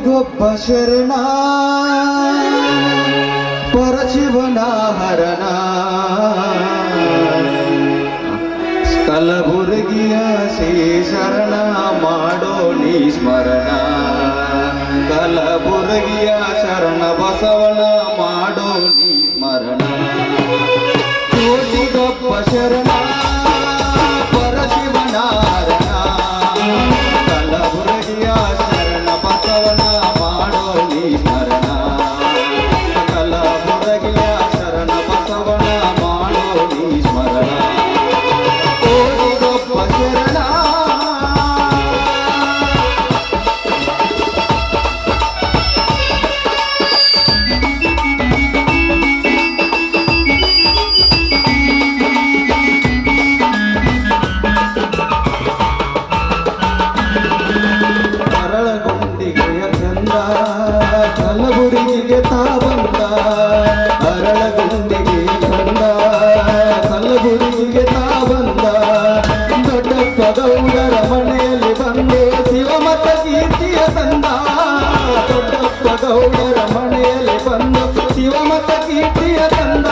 ಕೋಟಿಗೊಬ್ಬ ಶರಣ ಪರಶಿವನ ಹರಣ ಕಲಬುರಗಿಯ ಶ್ರೀ ಶರಣ ಮಾಡೋ ನೀ ಸ್ಮರಣ ಕಲಬುರಗಿಯ ಶರಣ ಬಸವನ ಮಾಡೋ ನೀ ಸ್ಮರಣ ಕೋಟಿಗೊಬ್ಬ ಶರಣ ಪರಶಿವನ ಹರಣ ಕಲಬುರಗಿಯ ಶರಣ ಬಸವನ ಮಾಡೋ ನೀ ಸ್ಮರಣ ಕಲಬುರಗಿಯ ಶರಣ ಬಸವನ ಮಾಡೋ ನೀ ಸ್ಮರಣ ಕೋಟಿಗೊಬ್ಬ ಶರಣ ಕಲಬುರಗಿಗೆ ತಾ ಬಂದ ಅರಳಗುಂಡಿಗೆ ಬಂದ ಕಲಬುರಗಿಗೆ ತಾ ಬಂದ ದೊಡ್ಡಪ್ಪ ಗೌಡರ ಮನೆಯಲ್ಲಿ ಬಂದೆ ಶಿವಮತ ಕೀರ್ತಿಯ ತಂದ ದೊಡ್ಡಪ್ಪ ಗೌಡರ ಮನೆಯಲ್ಲಿ ಬಂದು ಶಿವಮತ ಕೀರ್ತಿಯ ತಂದ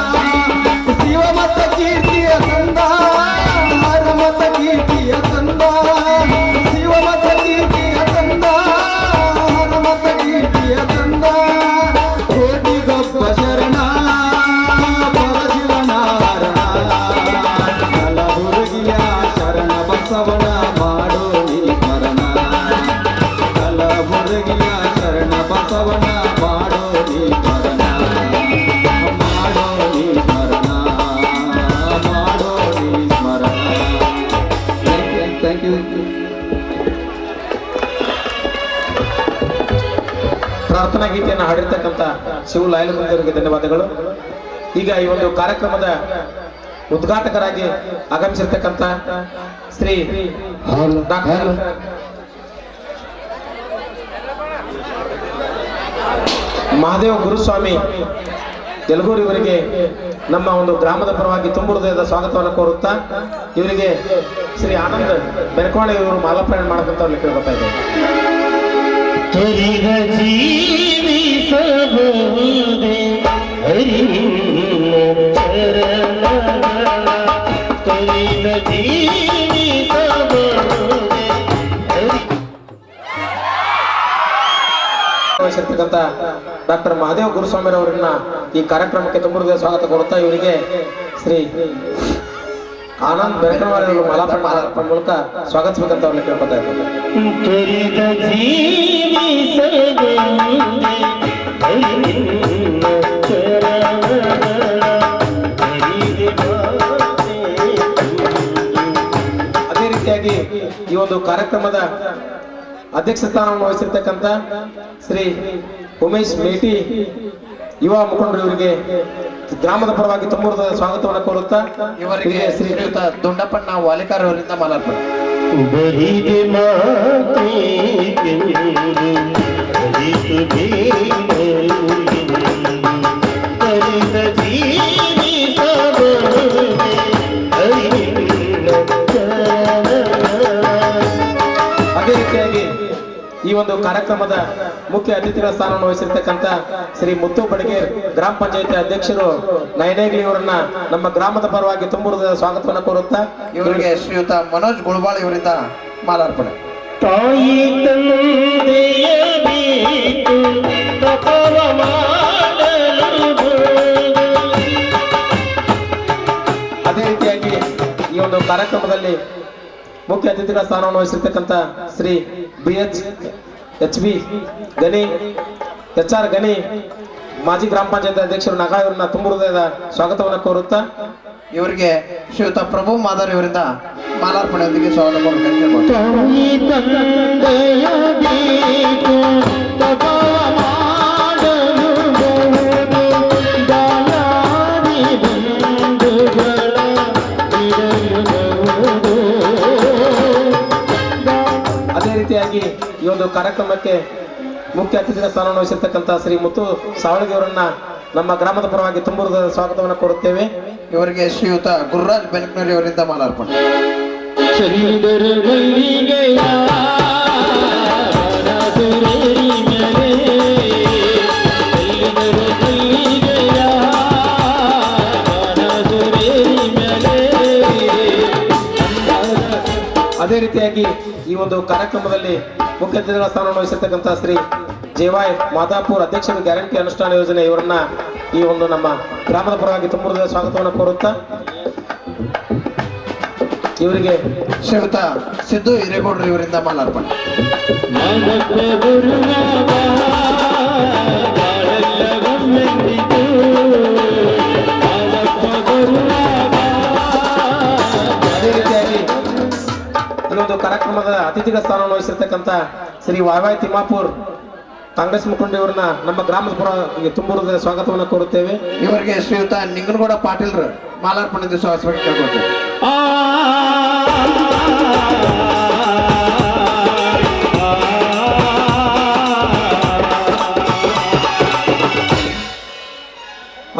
ಶಿವಮತ ಕೀರ್ತಿಯ ತಂದ ಹರಮತ ಕೀರ್ತಿಯ ತಂದ ಶಿವಮತ ಕೀರ್ತಿಯ ತಂದ ಹರಮತ ಕೀರ್ತಿಯ ತಂದ ಕೋಟಿಗೊಬ್ಬ ಶರಣ ಪರಶಿವನ ಹರಣ ಕಲಬುರಗಿಯ ಶರಣ ಬಸವನ ಮಾಡೋ ನೀ ಸ್ಮರಣ ಕಲಬುರಗಿಯ ಶರಣ ಬಸವನ ಮಾಡೋ ನೀ ಸ್ಮರಣ ಮಾಡೋ ನೀ ಸ್ಮರಣ ಮಾಡೋ ನೀ ಸ್ಮರಣ. Thank you. ಪ್ರಾರ್ಥನಾ ಗೀತೆಯನ್ನು ಹಾಡಿರ್ತಕ್ಕಂಥ ಶಿವ ಲಾಯಲಮಂದಿಯವರಿಗೆ ಧನ್ಯವಾದಗಳು. ಈಗ ಈ ಒಂದು ಕಾರ್ಯಕ್ರಮದ ಉದ್ಘಾಟಕರಾಗಿ ಆಗಮಿಸಿರ್ತಕ್ಕಂಥ ಶ್ರೀ ಡಾಕ್ಟರ್ ಮಹಾದೇವ ಗುರುಸ್ವಾಮಿ ಯಲಗೂರು ಇವರಿಗೆ ನಮ್ಮ ಒಂದು ಗ್ರಾಮದ ಪರವಾಗಿ ತುಂಬು ಹೃದಯದ ಸ್ವಾಗತವನ್ನು ಕೋರುತ್ತಾ ಇವರಿಗೆ ಶ್ರೀ ಆನಂದ್ ಬೆನಕೋಣೆ ಇವರು ಮಾಲಾರ್ಪಣೆ ಮಾಡಬೇಕಂತ ಅವ್ರಿಗೆ ಕೇಳ್ಕೊತಾ ಇದ್ದಾರೆ. ಹರಿದ ಜೀವಿಸಬಹುದೇ ಹರಿನಿನ್ನ ಚರಣಗಳ ಹರಿದ ಜೀವಿಸಬಹುದೇ ವಹಿಸಿರ್ತಕ್ಕಂಥ ಡಾಕ್ಟರ್ ಮಹಾದೇವ ಗುರುಸ್ವಾಮಿರವರನ್ನ ಈ ಕಾರ್ಯಕ್ರಮಕ್ಕೆ ತುಂಬ ಹೃದಯ ಸ್ವಾಗತ ಕೋರುತ್ತಾ ಇವರಿಗೆ ಶ್ರೀ ಆನಂದ್ ಬೆನಕನವಾಡಿ ಅವರು ಮಾಲಾರ್ಪಣೆ ಮೂಲಕ ಸ್ವಾಗತಿಸಬೇಕಂತ ಅವ್ರನ್ನ ಕೇಳ್ಕೊತಾ ಇದ್ದಾರೆ. ಅದೇ ರೀತಿಯಾಗಿ ಈ ಒಂದು ಕಾರ್ಯಕ್ರಮದ ಅಧ್ಯಕ್ಷ ಸ್ಥಾನವನ್ನು ವಹಿಸಿರ್ತಕ್ಕಂಥ ಶ್ರೀ ಉಮೇಶ್ ಮೇಟಿ ಯುವ ಮುಖಂಡರು ಇವರಿಗೆ ಗ್ರಾಮದ ಪರವಾಗಿ ತುಂಬ ಹೃದಯದ ಸ್ವಾಗತವನ್ನು ಕೋರುತ್ತಾ ಇವರಿಗೆ ಶ್ರೀಯುತ ದುಂಡಪ್ಪಣ್ಣ ವಾಲಿಕಾರ್ ಅವರಿಂದ ಮಾಲಾರ್ಪಣೆ. ಅದೇ ರೀತಿಯಾಗಿ ಈ ಒಂದು ಕಾರ್ಯಕ್ರಮದ ಮುಖ್ಯ ಅತಿಥಿಗಳ ಸ್ಥಾನವನ್ನು ವಹಿಸಿರ್ತಕ್ಕಂಥ ಶ್ರೀ ಮುತ್ತು ಬಡಗೇರ್ ಗ್ರಾಮ ಪಂಚಾಯತಿ ಅಧ್ಯಕ್ಷರು ನೈನೇಗ್ಲಿ ಇವರನ್ನ ನಮ್ಮ ಗ್ರಾಮದ ಪರವಾಗಿ ತುಂಬ ಹೃದಯದ ಸ್ವಾಗತವನ್ನು ಕೋರುತ್ತಾ ಇವರಿಗೆ ಶ್ರೀಯುತ ಮನೋಜ್ ಗುಳ್ಬಾಳ್ ಇವರಿಂದ ಮಾಲಾರ್ಪಣೆ. ತಾಯಿ ತಂದೆಯ ಬಿಟ್ಟು ತಪವ ಮಾಡಲು. ಅದೇ ರೀತಿಯಾಗಿ ಈ ಒಂದು ಕಾರ್ಯಕ್ರಮದಲ್ಲಿ ಮುಖ್ಯ ಅತಿಥಿಗಳ ಸ್ಥಾನವನ್ನು ವಹಿಸಿರ್ತಕ್ಕಂಥ ಶ್ರೀ BHB ಗನಿ HR ಗನಿ ಮಾಜಿ ಗ್ರಾಮ ಪಂಚಾಯತ್ ಅಧ್ಯಕ್ಷರು ನಗಾ ಇವರನ್ನ ತುಂಬ ಹೃದಯದ ಸ್ವಾಗತವನ್ನು ಕೋರುತ್ತಾ ಇವರಿಗೆ ಶ್ರೀಯುತ ಪ್ರಭು ಮಾದರ್ ಇವರಿಂದ ಮಾಲಾರ್ಪಣೆಯೊಂದಿಗೆ ಸ್ವಾಗತ ಕೋರಬೇಕು. ಅದೇ ರೀತಿಯಾಗಿ ಈ ಒಂದು ಕಾರ್ಯಕ್ರಮಕ್ಕೆ ಮುಖ್ಯ ಅತಿಥಿಗಳ ಸ್ಥಾನವನ್ನು ವಹಿಸಿರ್ತಕ್ಕಂಥ ಶ್ರೀ ಮುತ್ತು ಸಾವಳಗಿ ಅವರನ್ನ ನಮ್ಮ ಗ್ರಾಮದ ಪರವಾಗಿ ತುಂಬ ಹೃದಯದ ಸ್ವಾಗತವನ್ನು ಕೋರುತ್ತೇವೆ. ಇವರಿಗೆ ಶ್ರೀಯುತ ಗುರುರಾಜ್ ಬೆನಕನೂರಿ ಅವರಿಂದ ಮಾಲಾರ್ಪಣೆ. ಚಂದ್ರ ಅದೇ ರೀತಿಯಾಗಿ ಈ ಒಂದು ಕಾರ್ಯಕ್ರಮದಲ್ಲಿ ಮುಖ್ಯ ಅತಿಥಿಗಳ ಸ್ಥಾನವನ್ನು ವಹಿಸಿರ್ತಕ್ಕಂಥ ಶ್ರೀ ಜೆವೈ ಮಾದಾಪುರ್ ಅಧ್ಯಕ್ಷರು ಗ್ಯಾರಂಟಿ ಅನುಷ್ಠಾನ ಯೋಜನೆ ಇವರನ್ನ ಈ ಒಂದು ನಮ್ಮ ಗ್ರಾಮದ ಪರವಾಗಿ ತುಂಬ ಸ್ವಾಗತವನ್ನು ಕೋರುತ್ತಾ ಇವರಿಗೆ ಶ್ರೀಯುತ ಸಿದ್ದು ಹಿರೇಗೌಡರು ಇವರಿಂದ ಮಾಲಾರ್ಪಣೆ. ಅದೇ ರೀತಿಯಾಗಿ ಈ ಒಂದು ಕಾರ್ಯಕ್ರಮದ ಅತಿಥಿಗಳ ಸ್ಥಾನವನ್ನು ವಹಿಸಿರ್ತಕ್ಕಂಥ ಶ್ರೀ ವಾಯ್ ತಿಮ್ಮಾಪುರ್ ಕಾಂಗ್ರೆಸ್ ಮುಖಂಡ ಇವರನ್ನ ನಮ್ಮ ಗ್ರಾಮದ ಪರವಾಗಿ ತುಂಬ ಸ್ವಾಗತವನ್ನು ಕೋರುತ್ತೇವೆ. ಇವರಿಗೆ ಶ್ರೀಯುತ ನಿಂಗನಗೌಡ ಪಾಟೀಲ್ರು ಮಾಲಾರ್ಪಣೆಯಿಂದ ಸ್ವಾಗತ ಕೇಳ್ಕೊಳ್ತೇವೆ.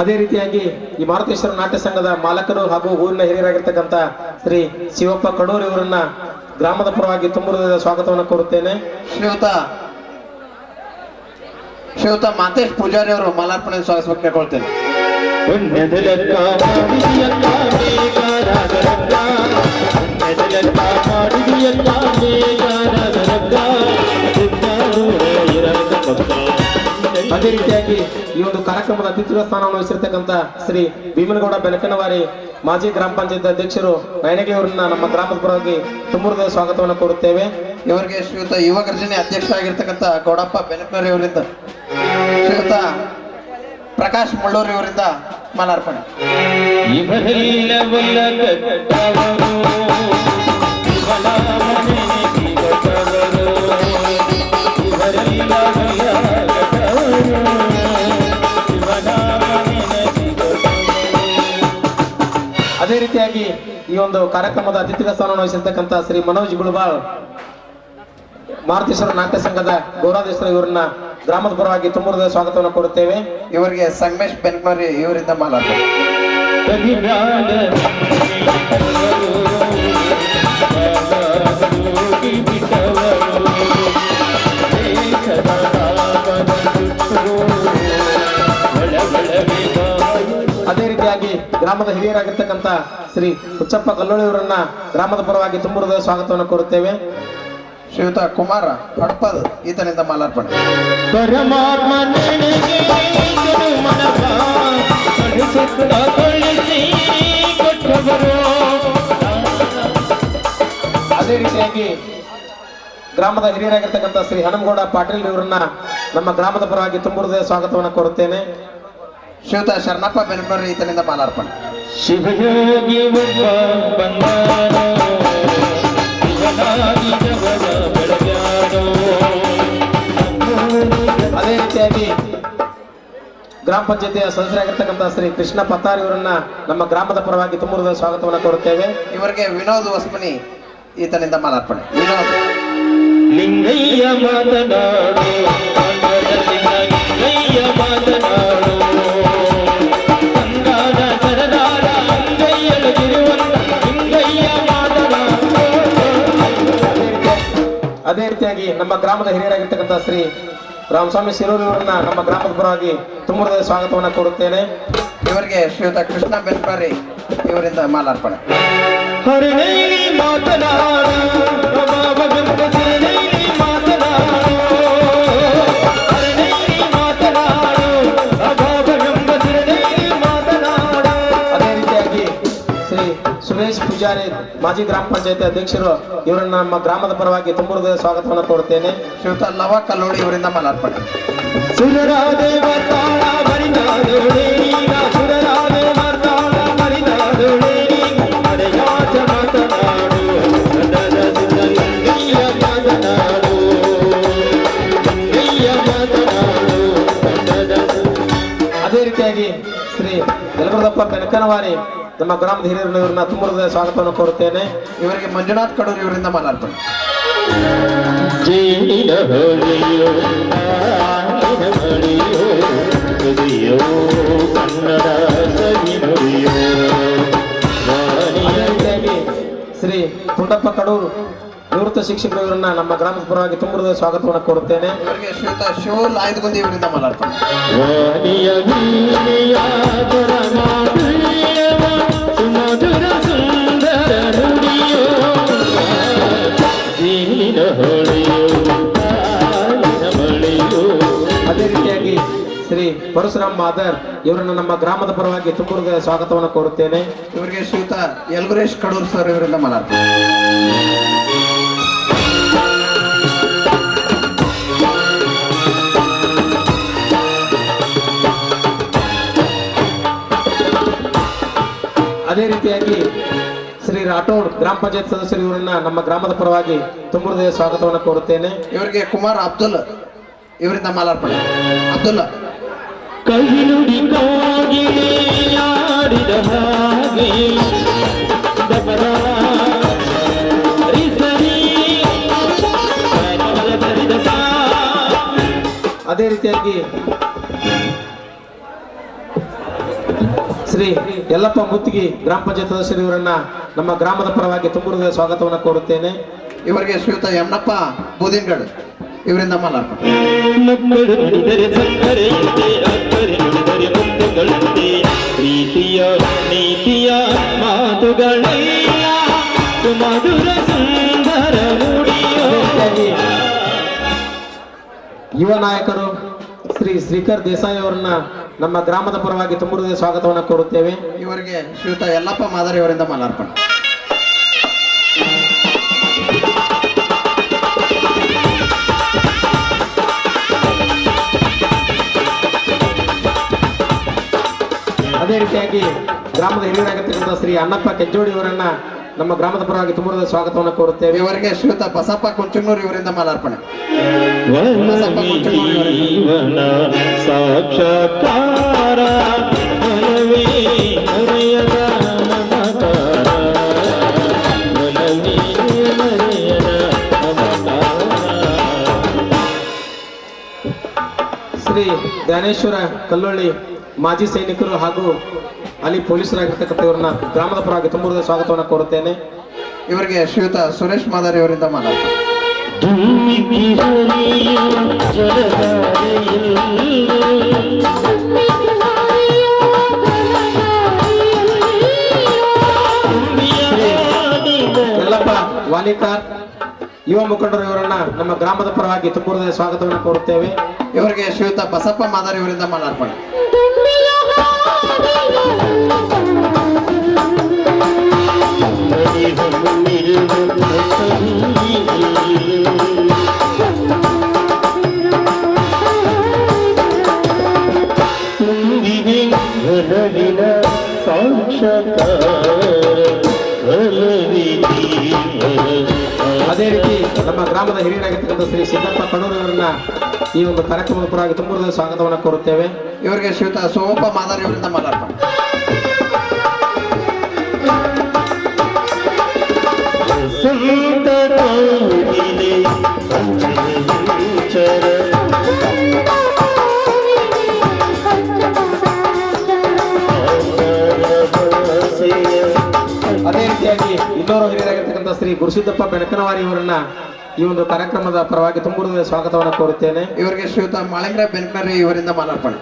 ಅದೇ ರೀತಿಯಾಗಿ ಈ ಮಾರುತೇಶ್ವರ ನಾಟ್ಯ ಸಂಘದ ಮಾಲಕರು ಹಾಗೂ ಊರಿನ ಹಿರಿಯರಾಗಿರ್ತಕ್ಕಂಥ ಶ್ರೀ ಶಿವಪ್ಪ ಕಡೂರ್ ಇವರನ್ನ ಗ್ರಾಮದ ಪರವಾಗಿ ತುಂಬ ಸ್ವಾಗತವನ್ನು ಕೋರುತ್ತೇನೆ. ಶ್ರೀಯುತ ಮಾತೇಶ್ ಪೂಜಾರಿ ಅವರು ಮಾಲಾರ್ಪಣೆ ಸ್ವಾಗತ ಕೇಳ್ಕೊಳ್ತೇನೆ. ಅದೇ ರೀತಿಯಾಗಿ ಈ ಒಂದು ಕಾರ್ಯಕ್ರಮದ ಅತಿಥಿಗಳ ಸ್ಥಾನವನ್ನು ವಹಿಸಿರ್ತಕ್ಕಂಥ ಶ್ರೀ ಭೀಮನಗೌಡ ಬೆನಕನವಾರಿ ಮಾಜಿ ಗ್ರಾಮ ಪಂಚಾಯತ್ ಅಧ್ಯಕ್ಷರು ನಯನಗೆ ಅವರನ್ನ ನಮ್ಮ ಗ್ರಾಮದ ಪರವಾಗಿ ತುಂಬ ಸ್ವಾಗತವನ್ನು ಕೋರುತ್ತೇವೆ. ಇವರಿಗೆ ಶ್ರೀಯುತ ಯುವ ಗರ್ಜನೆ ಅಧ್ಯಕ್ಷರಾಗಿರ್ತಕ್ಕಂಥ ಗೌಡಪ್ಪ ಬೆನಕನವರಿ ಅವರಿಂದ, ಶ್ರೀಯುತ ಪ್ರಕಾಶ್ ಮುಳ್ಳೂರಿ ಅವರಿಂದ ಮಾಲಾರ್ಪಣೆ. ಅದೇ ರೀತಿಯಾಗಿ ಈ ಒಂದು ಕಾರ್ಯಕ್ರಮದ ಅತಿಥಿಗಳ ಸ್ಥಾನವನ್ನು ವಹಿಸಿರ್ತಕ್ಕಂಥ ಶ್ರೀ ಮನೋಜ್ ಗುಳಬಾಳ್ ಮಾರುತೇಶ್ವರ ನಾಟ್ಯ ಸಂಘದ ಗೌರವಾಧ್ಯಕ್ಷರು ಇವರನ್ನ ಗ್ರಾಮದ ಪರವಾಗಿ ತುಂಬ ಸ್ವಾಗತವನ್ನು ಕೋರುತ್ತೇವೆ. ಇವರಿಗೆ ಸಂಗಮೇಶ್ ಬೆನಕನವರಿ ಇವರಿಂದ ಮಾಲಾರ್ಪಣೆ. ಅದೇ ರೀತಿಯಾಗಿ ಗ್ರಾಮದ ಹಿರಿಯರಾಗಿರ್ತಕ್ಕಂಥ ಶ್ರೀ ಹುಚ್ಚಪ್ಪ ಕಲ್ಲೋಳಿ ಅವರನ್ನ ಗ್ರಾಮದ ಪರವಾಗಿ ತುಂಬ ಸ್ವಾಗತವನ್ನು ಕೋರುತ್ತೇವೆ. ಶ್ರೀಯುತ ಕುಮಾರ ಹಡ್ಪದ್ ಈತನಿಂದ ಮಾಲಾರ್ಪಣೆ. ಅದೇ ರೀತಿಯಾಗಿ ಗ್ರಾಮದ ಹಿರಿಯರಾಗಿರ್ತಕ್ಕಂಥ ಶ್ರೀ ಹನುಮಗೌಡ ಪಾಟೀಲ್ ಇವರನ್ನ ನಮ್ಮ ಗ್ರಾಮದ ಪರವಾಗಿ ತುಂಬ ಸ್ವಾಗತವನ್ನು ಕೋರುತ್ತೇನೆ. ಶ್ರೀಯುತ ಶರಣಪ್ಪ ಬೆನಕನವರಿ ಈತನಿಂದ ಮಾಲಾರ್ಪಣೆ. ಶಿವಯೋಗಿ ಅದೇ ರೀತಿಯಾಗಿ ಗ್ರಾಮ ಪಂಚಾಯತಿಯ ಸದಸ್ಯರಾಗಿರ್ತಕ್ಕಂಥ ಶ್ರೀ ಕೃಷ್ಣ ಪತ್ತಾರ್ ಇವರನ್ನ ನಮ್ಮ ಗ್ರಾಮದ ಪರವಾಗಿ ತುಂಬ ಸ್ವಾಗತವನ್ನು ಕೋರುತ್ತೇವೆ. ಇವರಿಗೆ ವಿನೋದ್ ವಸ್ಮನಿ ಈತನಿಂದ ಮಾಲಾರ್ಪಣೆ. ವಿನೋದ್ ಲಿಂಗಯ್ಯ ಮಾತನಾಡು, ಲಿಂಗಯ್ಯ ಮಾತನಾಡು, ಸಂಗಾದ ಸರದಾರ ಅಂಗೈಯಲು ತಿರುವಂತ ಲಿಂಗಯ್ಯ ಮಾತನಾಡು. ಅದೇ ರೀತಿಯಾಗಿ ನಮ್ಮ ಗ್ರಾಮದ ಹಿರಿಯರಾಗಿರ್ತಕ್ಕಂಥ ಶ್ರೀ ರಾಮಸ್ವಾಮಿ ಶಿರೂರ್ ಇವರನ್ನ ನಮ್ಮ ಗ್ರಾಮದ ಪರವಾಗಿ ತುಂಬ ಸ್ವಾಗತವನ್ನು ಕೋರುತ್ತೇನೆ. ಇವರಿಗೆ ಶ್ರೀಯುತ ಕೃಷ್ಣ ಬೆನಕನವರಿ ಇವರಿಂದ ಮಾಲಾರ್ಪಣೆ. ಹರನೈಲಿ ಮಾತನಾಡು, ಸುರೇಶ್ ಪೂಜಾರಿ ಮಾಜಿ ಗ್ರಾಮ ಪಂಚಾಯತಿ ಅಧ್ಯಕ್ಷರು ಇವರನ್ನ ನಮ್ಮ ಗ್ರಾಮದ ಪರವಾಗಿ ತುಂಬ ಸ್ವಾಗತವನ್ನು ಕೋರುತ್ತೇನೆ. ಶ್ರೀಯುತ ಲವ ಕಲ್ಲೋಡಿ ಇವರಿಂದ ಮಾಲಾರ್ಪಣೆ. ಅದೇ ರೀತಿಯಾಗಿ ಶ್ರೀ ಯಲಗುರದಪ್ಪ ಬೆನಕನವಾರಿ ನಮ್ಮ ಗ್ರಾಮದ ಹಿರಿಯರನ್ನು ಇವರನ್ನ ತುಂಬ ಸ್ವಾಗತವನ್ನು ಕೋರುತ್ತೇನೆ. ಇವರಿಗೆ ಮಂಜುನಾಥ್ ಕಡೂರು ಇವರಿಂದ ಮಾಲಾರ್ಪಣೆ. ಶ್ರೀ ಪುಂಡಪ್ಪ ಕಡೂರು ನಿವೃತ್ತ ಶಿಕ್ಷಕರು ಇವರನ್ನ ನಮ್ಮ ಗ್ರಾಮದ ಪರವಾಗಿ ತುಂಬ ಸ್ವಾಗತವನ್ನು ಕೋರುತ್ತೇನೆ. ಇವರಿಗೆ ಶ್ರೀಯುತ ಶಿವ ಲಾಯ್ದಗುಂದಿ ಇವರಿಂದ ಮಾಲಾರ್ಪಣೆ. ಪರಶುರಾಮ್ ಮಾದರ್ ಇವರನ್ನು ನಮ್ಮ ಗ್ರಾಮದ ಪರವಾಗಿ ತುಂಬ ಹೃದಯ ಸ್ವಾಗತವನ್ನು ಕೋರುತ್ತೇನೆ. ಇವರಿಗೆ ಶ್ರೀಯುತ ಯಲ್ಗುರೇಶ್ ಕಡೂರ್ ಸರ್ ಇವರಿಂದ ಮಾಲಾರ್ಪಣೆ. ಅದೇ ರೀತಿಯಾಗಿ ಶ್ರೀ ರಾಠೋಡ್ ಗ್ರಾಮ ಪಂಚಾಯತ್ ಸದಸ್ಯರು ಇವರನ್ನ ನಮ್ಮ ಗ್ರಾಮದ ಪರವಾಗಿ ತುಂಬ ಹೃದಯ ಸ್ವಾಗತವನ್ನು ಕೋರುತ್ತೇನೆ. ಇವರಿಗೆ ಕುಮಾರ್ ಅಬ್ದುಲ್ ಇವರಿಂದ ಮಾಲಾರ್ಪಣೆ. ಅಬ್ದುಲ್ಲಾ ಕಹಿನುಡಿ ಆಡಿದ ಹಾಗೆ ದಬರ ರಿಸರಿ ಬರಿದ ಸಾ. ಅದೇ ರೀತಿಯಾಗಿ ಶ್ರೀ ಯಲ್ಲಪ್ಪ ಮುತ್ತಿಗೆ ಗ್ರಾಮ ಪಂಚಾಯತ್ ಸದಸ್ಯರು ಇವರನ್ನ ನಮ್ಮ ಗ್ರಾಮದ ಪರವಾಗಿ ತುಂಬ ಹೃದಯ ಸ್ವಾಗತವನ್ನು ಕೋರುತ್ತೇನೆ. ಇವರಿಗೆ ಶ್ರೀಯುತ ಯಮನಪ್ಪ ಬೂದಿನ್ಗಡ್ ಇವರಿಂದ ಮಾಲಾರ್ಪಣೆ. ಮಕ್ಕಳು ನುಡಿದರೆ ಸಕ್ಕರೆಯಂತೆ ಅಕ್ಕರೆ ನುಡಿದರೆ ಮುತ್ತುಗಳಂತೆ ಪ್ರೀತಿಯ ನೀತಿಯ ಮಾತುಗಳೆಲ್ಲ ಮಧುರ ಸುಂದರ ನುಡಿಯೋ. ಯುವ ನಾಯಕರು ಶ್ರೀ ಶ್ರೀಕರ್ ದೇಸಾಯಿ ಅವರನ್ನ ನಮ್ಮ ಗ್ರಾಮದ ಪರವಾಗಿ ತುಂಬ ಹೃದಯ ಸ್ವಾಗತವನ್ನು ಕೋರುತ್ತೇವೆ. ಇವರಿಗೆ ಶ್ರೀಯುತ ಯಲ್ಲಪ್ಪ ಮಾದರಿ ಅವರಿಂದ ಮಾಲಾರ್ಪಣೆ. ಅದೇ ರೀತಿಯಾಗಿ ಗ್ರಾಮದ ಹಿರಿಯರಾಗಿರ್ತಕ್ಕಂಥ ಶ್ರೀ ಅಣ್ಣಪ್ಪ ಕೆಂಜೋಡಿ ಇವರನ್ನ ನಮ್ಮ ಗ್ರಾಮದ ಪರವಾಗಿ ತುಂಬ ಹೃದಯ ಸ್ವಾಗತವನ್ನು ಕೋರುತ್ತೇವೆ. ಇವರಿಗೆ ಶ್ರೀಯುತ ಬಸಪ್ಪ ಕುಂಚನೂರ್ ಇವರಿಂದ ಮಾಲಾರ್ಪಣೆ. ಜೀವನ ಸಾಕ್ಷಾತ್ಕಾರ ಮನವೇ ಮರೆಯದ ಮಮಕಾರ ಮನವೇ ಮರೆಯದ ಮಮಕಾರ. ಶ್ರೀ ಜ್ಞಾನೇಶ್ವರ ಕಲ್ಲೊಳ್ಳಿ ಮಾಜಿ ಸೈನಿಕರು ಹಾಗೂ ಅಲ್ಲಿ ಪೊಲೀಸರಾಗಿರ್ತಕ್ಕಂಥ ಇವರನ್ನ ಗ್ರಾಮದ ಪರವಾಗಿ ತುಂಬ ಹೃದಯ ಸ್ವಾಗತವನ್ನು ಕೋರುತ್ತೇನೆ. ಇವರಿಗೆ ಶ್ರೀಯುತ ಸುರೇಶ್ ಮಾದರಿ ಅವರಿಂದ ಮಾಲಾರ್ಪಣೆ. ಯಲ್ಲಪ್ಪ ವಾಲಿಕಾರ್ ಯುವ ಮುಖಂಡರು ಇವರನ್ನ ನಮ್ಮ ಗ್ರಾಮದ ಪರವಾಗಿ ತುಂಬ ಹೃದಯ ಸ್ವಾಗತವನ್ನು ಕೋರುತ್ತೇವೆ. ಇವರಿಗೆ ಶ್ರೀಯುತ ಬಸಪ್ಪ ಮಾದರಿ ಇವರಿಂದ ಮಾಲಾರ್ಪಣೆ. ಅದೇ ರೀತಿ ನಮ್ಮ ಗ್ರಾಮದ ಹಿರಿಯರಾಗಿರ್ತಕ್ಕಂಥ ಶ್ರೀ ಸಿದ್ದಪ್ಪ ಕಡೂರು ಇವರನ್ನ ಈ ಒಂದು ಕಾರ್ಯಕ್ರಮದ ಪರವಾಗಿ ತುಂಬ ಹೃದಯ ಸ್ವಾಗತವನ್ನು ಕೋರುತ್ತೇವೆ. ಇವರಿಗೆ ಶ್ರೀಯುತ ಸೋಮಪ್ಪ ಮಾದರಿ ಅವರಿಂದ ಮಾಲಾರ್ಪಣೆ. ಅದೇ ರೀತಿಯಾಗಿ ಇನ್ನೋರು ಹಿರಿಯರಾಗಿರ್ತಕ್ಕಂಥ ಶ್ರೀ ಗುರುಸಿದ್ದಪ್ಪ ಬೆಣಕನವಾರಿ ಇವರನ್ನ ಈ ಒಂದು ಕಾರ್ಯಕ್ರಮದ ಪರವಾಗಿ ತುಂಬ ಹೃದಯ ಸ್ವಾಗತವನ್ನು ಕೋರುತ್ತೇನೆ. ಇವರಿಗೆ ಶ್ರೀಯುತ ಮಾಳಿಂಗ್ರ ಬೆನ್ಕನರಿ ಇವರಿಂದ ಮಾಲಾರ್ಪಣೆ.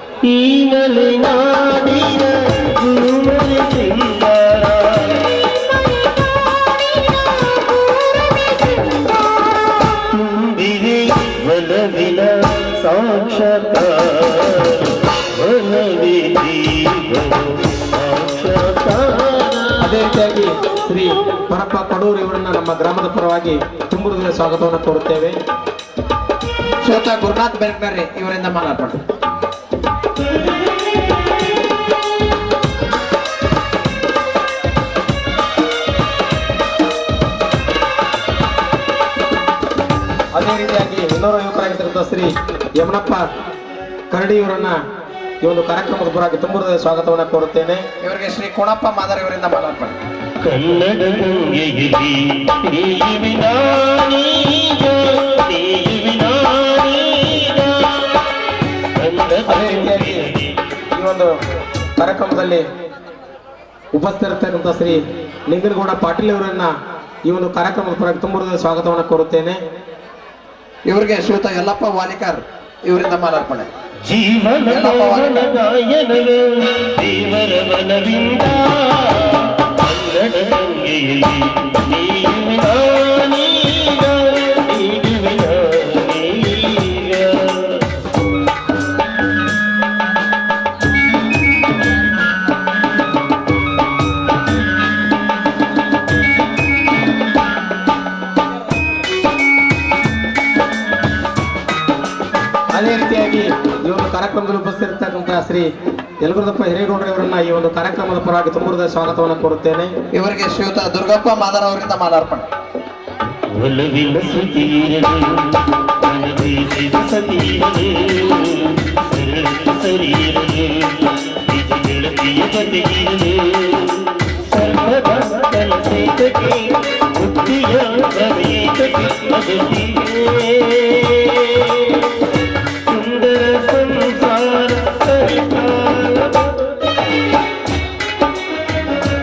ಅದೇ ರೀತಿಯಾಗಿ ಶ್ರೀ ಪರಪ್ಪ ಕಡೂರು ಇವರನ್ನ ನಮ್ಮ ಗ್ರಾಮದ ಪರವಾಗಿ ತುಂಬ ಹೃದಯ ಸ್ವಾಗತವನ್ನು ಕೋರುತ್ತೇವೆ. ಶ್ರೀಯುತ ಗುರುನಾಥ್ ಬೆನ್ಕನರಿ ಇವರಿಂದ ಮಾಲಾರ್ಪಣೆ. ಅದೇ ರೀತಿಯಾಗಿ ಇನ್ನೋರ್ವ ಯುವಕರಾಗಿರ್ತಕ್ಕಂಥ ಶ್ರೀ ಯಮನಪ್ಪ ಕರಡಿ ಇವರನ್ನ ಈ ಒಂದು ಕಾರ್ಯಕ್ರಮದ ಪರವಾಗಿ ತುಂಬ ಹೃದಯ ಸ್ವಾಗತವನ್ನು ಕೋರುತ್ತೇನೆ. ಇವರಿಗೆ ಶ್ರೀ ಕೋಣಪ್ಪ ಮಾದರಿ ಇವರಿಂದ ಮಾಲಾರ್ಪಣೆ. ಕನ್ನಡ ಗಂಗೆಯಲ್ಲಿ ಅದೇ ರೀತಿಯಾಗಿ ಈ ಒಂದು ಕಾರ್ಯಕ್ರಮದಲ್ಲಿ ಉಪಸ್ಥಿತರಿರ್ತಕ್ಕಂಥ ಶ್ರೀ ಲಿಂಗನಗೌಡ ಪಾಟೀಲ್ ಅವರನ್ನ ಈ ಒಂದು ಕಾರ್ಯಕ್ರಮದ ಪರವಾಗಿ ತುಂಬ ಹೃದಯ ಸ್ವಾಗತವನ್ನು ಕೋರುತ್ತೇನೆ. ಇವರಿಗೆ ಶ್ರೀಯುತ ಯಲ್ಲಪ್ಪ ವಾಲಿಕಾರ್ ಇವರಿಂದ ಮಾಲಾರ್ಪಣೆ. ಜೀವನ ಗಾಯನವೇ ದೇವರ ಮನವಿಂದ ಕನ್ನಡ ಗಂಗೆಯಲ್ಲಿ ನೀವಿನ ನೀಗ ನೀಡುವಿನ ನೀಗ. ಶ್ರೀ ಯಲಗುರ್ದಪ್ಪ ಹಿರೇಗೌಡರವರನ್ನ ಈ ಒಂದು ಕಾರ್ಯಕ್ರಮದ ಪರವಾಗಿ ತುಂಬುವುದ ಸ್ವಾಗತವನ್ನು ಕೋರುತ್ತೇನೆ. ಇವರಿಗೆ ಶ್ರೀಯುತ ದುರ್ಗಪ್ಪ ಮಾದರ್ ಅವರಿಂದ ಮಾಲಾರ್ಪಣೆ. ಒಲವಿನ ಶ್ರುತಿಯಿರಲು ಮನದೇಶದ ಸತಿಯಿರಲು ಸರಿಯಿರಲು ಇದು ಗೆಳತಿಯ ಬದಿಯಿರಲು ಸರ್ವದ ಕಲಸೇತಕ್ಕೆ ಬುದ್ಧಿಯ ಪ್ರವೇಶಕ್ಕೆ ಅಗತಿಯೇ ಸುಂದರ ಸಂಸಾರ ಸರಿಕಾಲ.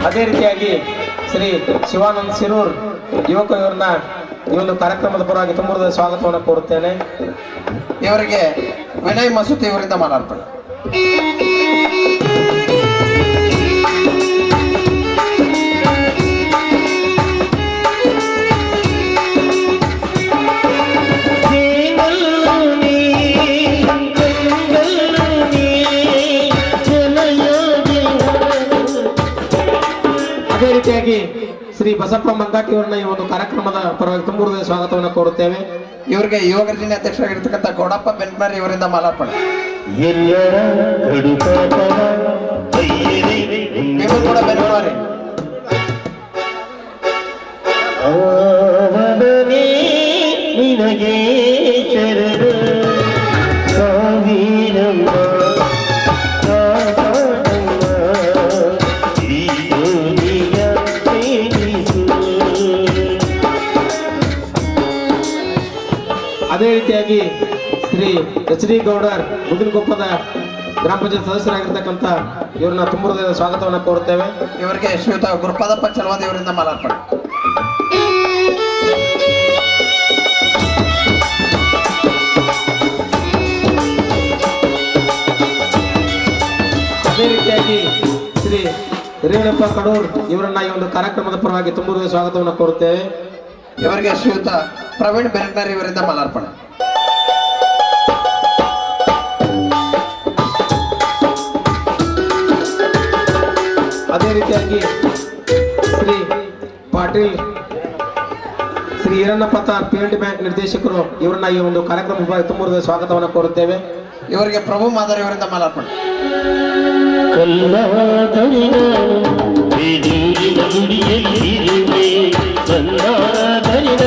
ಅದೇ ರೀತಿಯಾಗಿ ಶ್ರೀ ಶಿವಾನಂದ್ ಸಿರೂರ್ ಯುವಕ ಇವರನ್ನ ಈ ಒಂದು ಕಾರ್ಯಕ್ರಮದ ಪರವಾಗಿ ತುಂಬುವುದ ಸ್ವಾಗತವನ್ನು ಕೋರುತ್ತೇನೆ. ಇವರಿಗೆ ವಿನಯ್ ಮಸೂತಿ ಇವರಿಂದ ಮಾಲಾರ್ಪಣೆ. ಅದೇ ರೀತಿಯಾಗಿ ಶ್ರೀ ಬಸಪ್ಪ ಮಂಗಾಟಿ ಅವರನ್ನ ಈ ಒಂದು ಕಾರ್ಯಕ್ರಮದ ಪರವಾಗಿ ತುಂಬುವುದ ಸ್ವಾಗತವನ್ನು ಕೋರುತ್ತೇವೆ. ಇವರಿಗೆ ಯುವ ಗರ್ಜಿನಿ ಅಧ್ಯಕ್ಷರಾಗಿರ್ತಕ್ಕಂಥ ಗೌಡಪ್ಪ ಬೆನ್ಮರಿ ಇವರಿಂದ ಮಾಲಾರ್ಪಣೆ. ಎಲ್ಲರ ಕಡುಪಾಪವ ಇವರು ಕೂಡ ಬೆನ್ಮರಿ. ಅವನೇ ನಿನಗೆ ಶರಣ ಸಾವಿರಮ್ಮ ಕಾಪಾಡಮ್ಮ ಈ ಯೋನಿಯ ಪ್ರೇಮಿಸು. ಅದೇ ರೀತಿಯಾಗಿ ಶ್ರೀ ಎಚ್ ಡಿ ಗೌಡರ್ ಮುದಿನಕೊಪ್ಪದ ಗ್ರಾಮ ಪಂಚಾಯತ್ ಸದಸ್ಯರಾಗಿರ್ತಕ್ಕಂಥ ಇವರನ್ನ ತುಂಬುವುದ ಸ್ವಾಗತವನ್ನು ಕೋರುತ್ತೇವೆ. ಇವರಿಗೆ ಶ್ರೀಯುತ ಗುರುಪಾದಪ್ಪ ಚಲವಾದಿ ಇವರಿಂದ ಮಾಲಾರ್ಪಣೆ. ಅದೇ ರೀತಿಯಾಗಿ ಶ್ರೀ ರೇಣಪ್ಪ ಕಡೂರ್ ಇವರನ್ನ ಈ ಒಂದು ಕಾರ್ಯಕ್ರಮದ ಪರವಾಗಿ ತುಂಬುವುದ ಸ್ವಾಗತವನ್ನು ಕೋರುತ್ತೇವೆ. ಇವರಿಗೆ ಶ್ರೀಯುತ ಪ್ರವೀಣ್ ಬೆನ್ಮರಿ ಇವರಿಂದ ಮಾಲಾರ್ಪಣೆ. ಅದೇ ರೀತಿಯಾಗಿ ಶ್ರೀ ಪಾಟೀಲ್ ಶ್ರೀ ಈರಣ್ಣಪ್ಪ PND ಬ್ಯಾಂಕ್ ನಿರ್ದೇಶಕರು ಇವರನ್ನ ಈ ಒಂದು ಕಾರ್ಯಕ್ರಮ ತುಂಬುವುದ ಸ್ವಾಗತವನ್ನು ಕೋರುತ್ತೇವೆ. ಇವರಿಗೆ ಪ್ರಭು ಮಾದರ್ ಇವರಿಂದ ಮಾಲಾರ್ಪಣೆ. ಕಲ್ಲಾದರಿನ ಬೇದೂರಿನ ಗುಡಿಯಲ್ಲಿರುವೆ ಕಲ್ಲಾದರಿನ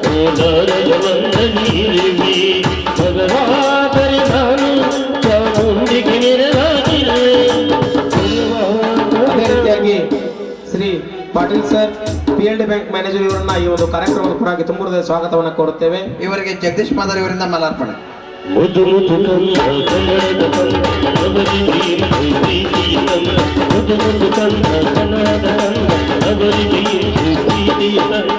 ಕೋಲಾರದ ಒಂದಲ್ಲಿರುವೆ ಭಗವಾದರೆ ನಾನು ಚಾಮುಂಡಿಗೆ ನೆರವಾಗಿರುವೆ. ಅದೇ ರೀತಿಯಾಗಿ Shri Patil sir PND bank manager ಇವರನ್ನ ಈ ಒಂದು ಕಾರ್ಯಕ್ರಮದ ಪರವಾಗಿ ತುಂಬುವುದ ಸ್ವಾಗತವನ್ನು ಕೋರುತ್ತೇವೆ. ಇವರಿಗೆ ಜಗದೀಶ್ ಮಾದರ್ ಇವರಿಂದ ಮಾಲಾರ್ಪಣೆ. ಮುದು ಮುದು ಕನ್ನ ಕನ್ನಡದ ಕನ್ನ ಅವರಿಗೆ ಪ್ರೀತಿಯ ಕನ್ನ ಮುದು ಮುದು ಕನ್ನ ಕನ್ನಡದ ಕನ್ನ ಅವರಿಗೆ ಪ್ರೀತಿಯ ಕನ್ನ.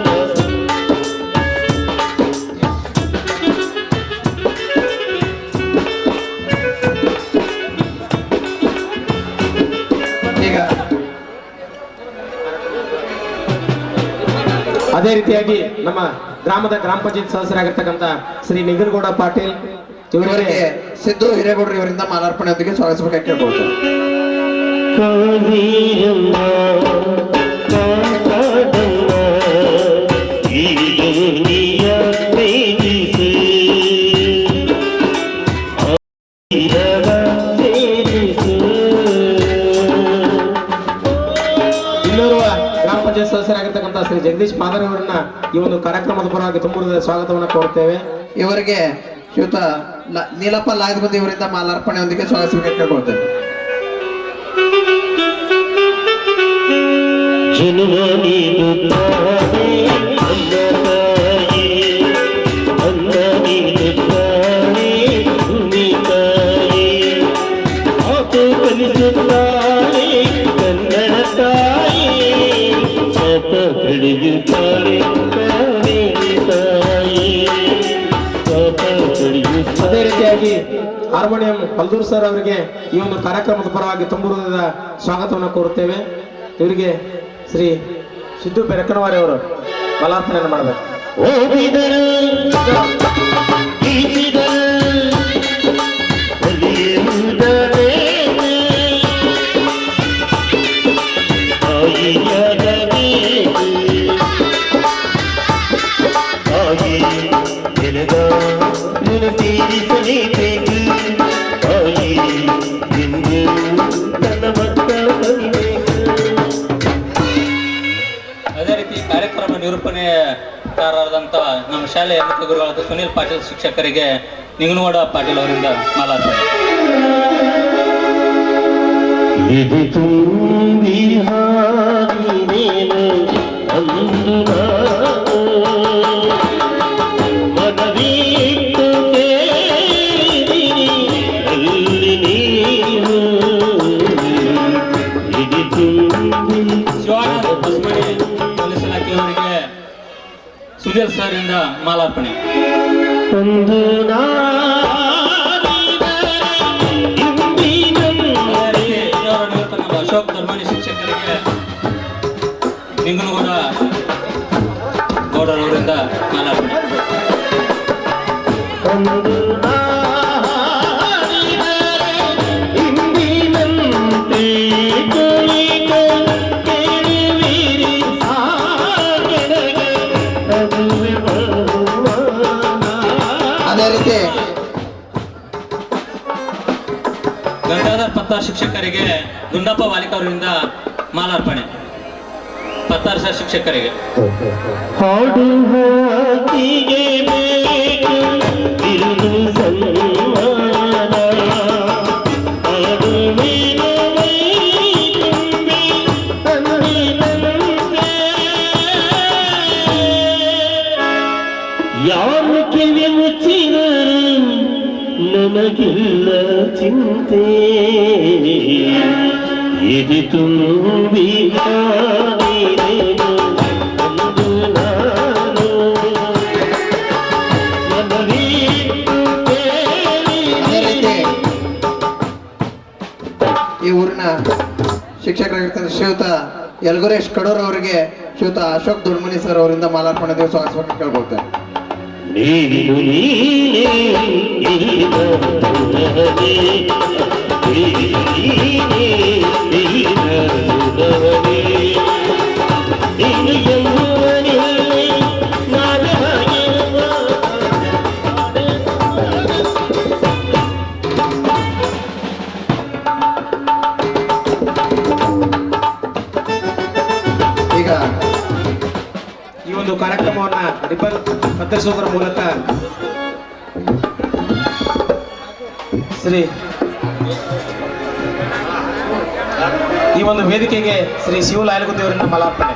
ಈಗ ಅದೇ ರೀತಿಯಾಗಿ ನಮ್ಮ ಗ್ರಾಮದ ಗ್ರಾಮ ಪಂಚಾಯತ್ ಸದಸ್ಯರಾಗಿರ್ತಕ್ಕಂಥ ಶ್ರೀ ನಿಂಗನಗೌಡ ಪಾಟೀಲ್ ಇವರಿಗೆ ಇವರಿಗೆ ಸಿದ್ದು ಹಿರೇಗೌಡರು ಇವರಿಂದ ಮಾಲಾರ್ಪಣೆಯೊಂದಿಗೆ ಸ್ವಾಗತಿಸಬೇಕಾಗಿ ಕೇಳ್ಕೊಳ್ತಾರೆ. ಕಾವೇರಮ್ಮ ಕಾಪಾಡಮ್ಮ ಈ ಯೋನಿಯ ಪ್ರೇಮಿಸು ಆಯಿರವ ಸೇರಿಸು. ಇಲ್ಲಿರುವ ಗ್ರಾಮ ಪಂಚಾಯತ್ ಸದಸ್ಯರಾಗಿರ್ತಕ್ಕಂಥ ಶ್ರೀ ಜಗದೀಶ್ ಮಾದರ್ ಅವರನ್ನ ಈ ಒಂದು ಕಾರ್ಯಕ್ರಮದ ಪರವಾಗಿ ತುಂಬುವುದ ಸ್ವಾಗತವನ್ನು ಕೋರುತ್ತೇವೆ. ಇವರಿಗೆ ಶ್ರೀಯುತ ನೀಲಪ್ಪ ಲಾಯದಗುಂದಿ ಇವರಿಂದ ಮಾಲಾರ್ಪಣೆಯೊಂದಿಗೆ ಸ್ವಾಗತಿಸಬೇಕಾಗಿ ಕೇಳ್ಕೊಳ್ತೇನೆ. ಜನ್ಮ ನೀಡುತ್ತಾನೆ ಅನ್ನ ತಾಯಿ ಅನ್ನ ನೀಡುತ್ತಾನೆ ಭೂಮಿ ತಾಯಿ ಆತು ಕಲಿಸುತ್ತಾಳೆ ಕನ್ನಡ ತಾಯಿ ಪಾಪ ಕಳೆಯುತ್ತಾಳೆ ಕಾವೇರಿ ತಾಯಿ ಪಾಪ ಕಳೆಯುತ್ತಾಳೆ. ಅದೇ ರೀತಿಯಾಗಿ ಹಾರ್ಮೋನಿಯಂ ಹಲ್ದೂರ್ ಸರ್ ಅವರಿಗೆ ಈ ಒಂದು ಕಾರ್ಯಕ್ರಮದ ಪರವಾಗಿ ತುಂಬುವುದ ಸ್ವಾಗತವನ್ನು ಕೋರುತ್ತೇವೆ. ಇವರಿಗೆ ಶ್ರೀ ಸಿದ್ದು ಬೆರಕನವಾರಿ ಅವರು ಮಾಲಾರ್ಪಣೆಯನ್ನು ಮಾಡಬೇಕು. ಓದಿದರು ಗೀಚಿದರು ಒಲಿಯುವುದರೇ ತಾಯಿಯಾಗಬೇಕು ತಾಯಿ ಎಳೆದ ಋಣ ತೀರಿಸಲೇಬೇಕು ತಾಯಿ ಮಾಲಾರ್ಪಣಕಾರರಾದಂಥ ನಮ್ಮ ಶಾಲೆಯ ಮುಖ್ಯ ಗುರುಗಳಾದ ಸುನೀಲ್ ಪಾಟೀಲ್ ಶಿಕ್ಷಕರಿಗೆ ನಿಂಗನಗೌಡ ಪಾಟೀಲ್ ಅವರಿಂದ ಮಾಲಾರ್ಪಣೆ. ಇದು ತುಂಬಿ ಹಾಡಿನೇನು ಅಂದು ನಾನು ಮನವಿಟ್ಟು ಕೇಳಿದಿನಿ ಅಲ್ಲಿ ನೀನು ಇದು ತುಂಬಿ ಶಿವಾನಂದ ಬಸವಡಿ ಪೊಲೀಸ್ ಇಲಾಖೆಯವರಿಗೆ ಸುಜಲ್ ಸರ್ ಇಂದ ಮಾಲಾರ್ಪಣೆ. ಒಂದು ಅಶೋಕ್ ಧರ್ಮನಿ ಶಿಕ್ಷಕರಿಗೆ ನಿಂಗನಗೌಡ ಗೌಡರವರಿಂದ ಮಾಲಾರ್ಪಣೆ. ಅದೇ ರೀತಿ ಗಂಗಾಧರ್ ಪತ್ತಾರ್ ಶಿಕ್ಷಕರಿಗೆ ಗುಂಡಪ್ಪ ವಾಲಿಕ ಅವರಿಂದ ಮಾಲಾರ್ಪಣೆ. ಪತ್ತಾರ್ ಸರ್ ಶಿಕ್ಷಕರಿಗೆ ಹಾಡು ಹಾಕಿಗೆ ಬೇಕು ಇರುಳು ಸನ್ಮಾನ ಹಾಡು ಮೇಲು ಮೈ ತುಂಬಿ ಅಂದಿನಂತೆ ಯಾರು ಕಿವಿ ಮುಚ್ಚಿದರು ನನಗಿಲ್ಲ ಚಿಂತೆ ಇದು ತುಂಬಿ ಹಾಡಿದೆನು ಅಂದು ನಾನು ಮನವಿಟ್ಟು ಅದೇ ರೀತಿ ಈ ಊರಿನ ಶಿಕ್ಷಕರಾಗಿರ್ತಾರೆ ಶ್ರೀಯುತ ಯಲ್ಗುರೇಶ್ ಕಡೂರ್ ಅವರಿಗೆ ಶ್ರೀಯುತ ಅಶೋಕ್ ದೊಡ್ಮನಿ ಸರ್ ಅವರಿಂದ ಮಾಲಾರ್ಪಣೆ ದಿವಸ ಸ್ವಾಗತ ಕೇಳ್ಕೊಳ್ತಾರೆ. ನೀನು ನೀನೇ ಇಲ್ಲದವನೇ, ನೀನೇ ಇಲ್ಲದವನೇ, ನೀನು ಎಂಬುವನೇ ನಾನು ಹಾಗೆರುವ ಈಗ ಈ ಒಂದು ಕಾರ್ಯಕ್ರಮವನ್ನ ರಿಬನ್ ಕತ್ತರಿಸುವುದರ ಮೂಲಕ ಈ ಒಂದು ವೇದಿಕೆಗೆ ಶ್ರೀ ಶಿವಲಾಯಲಗುಂದಿ ಅವರಿಂದ ಮಾಲಾರ್ಪಣೆ.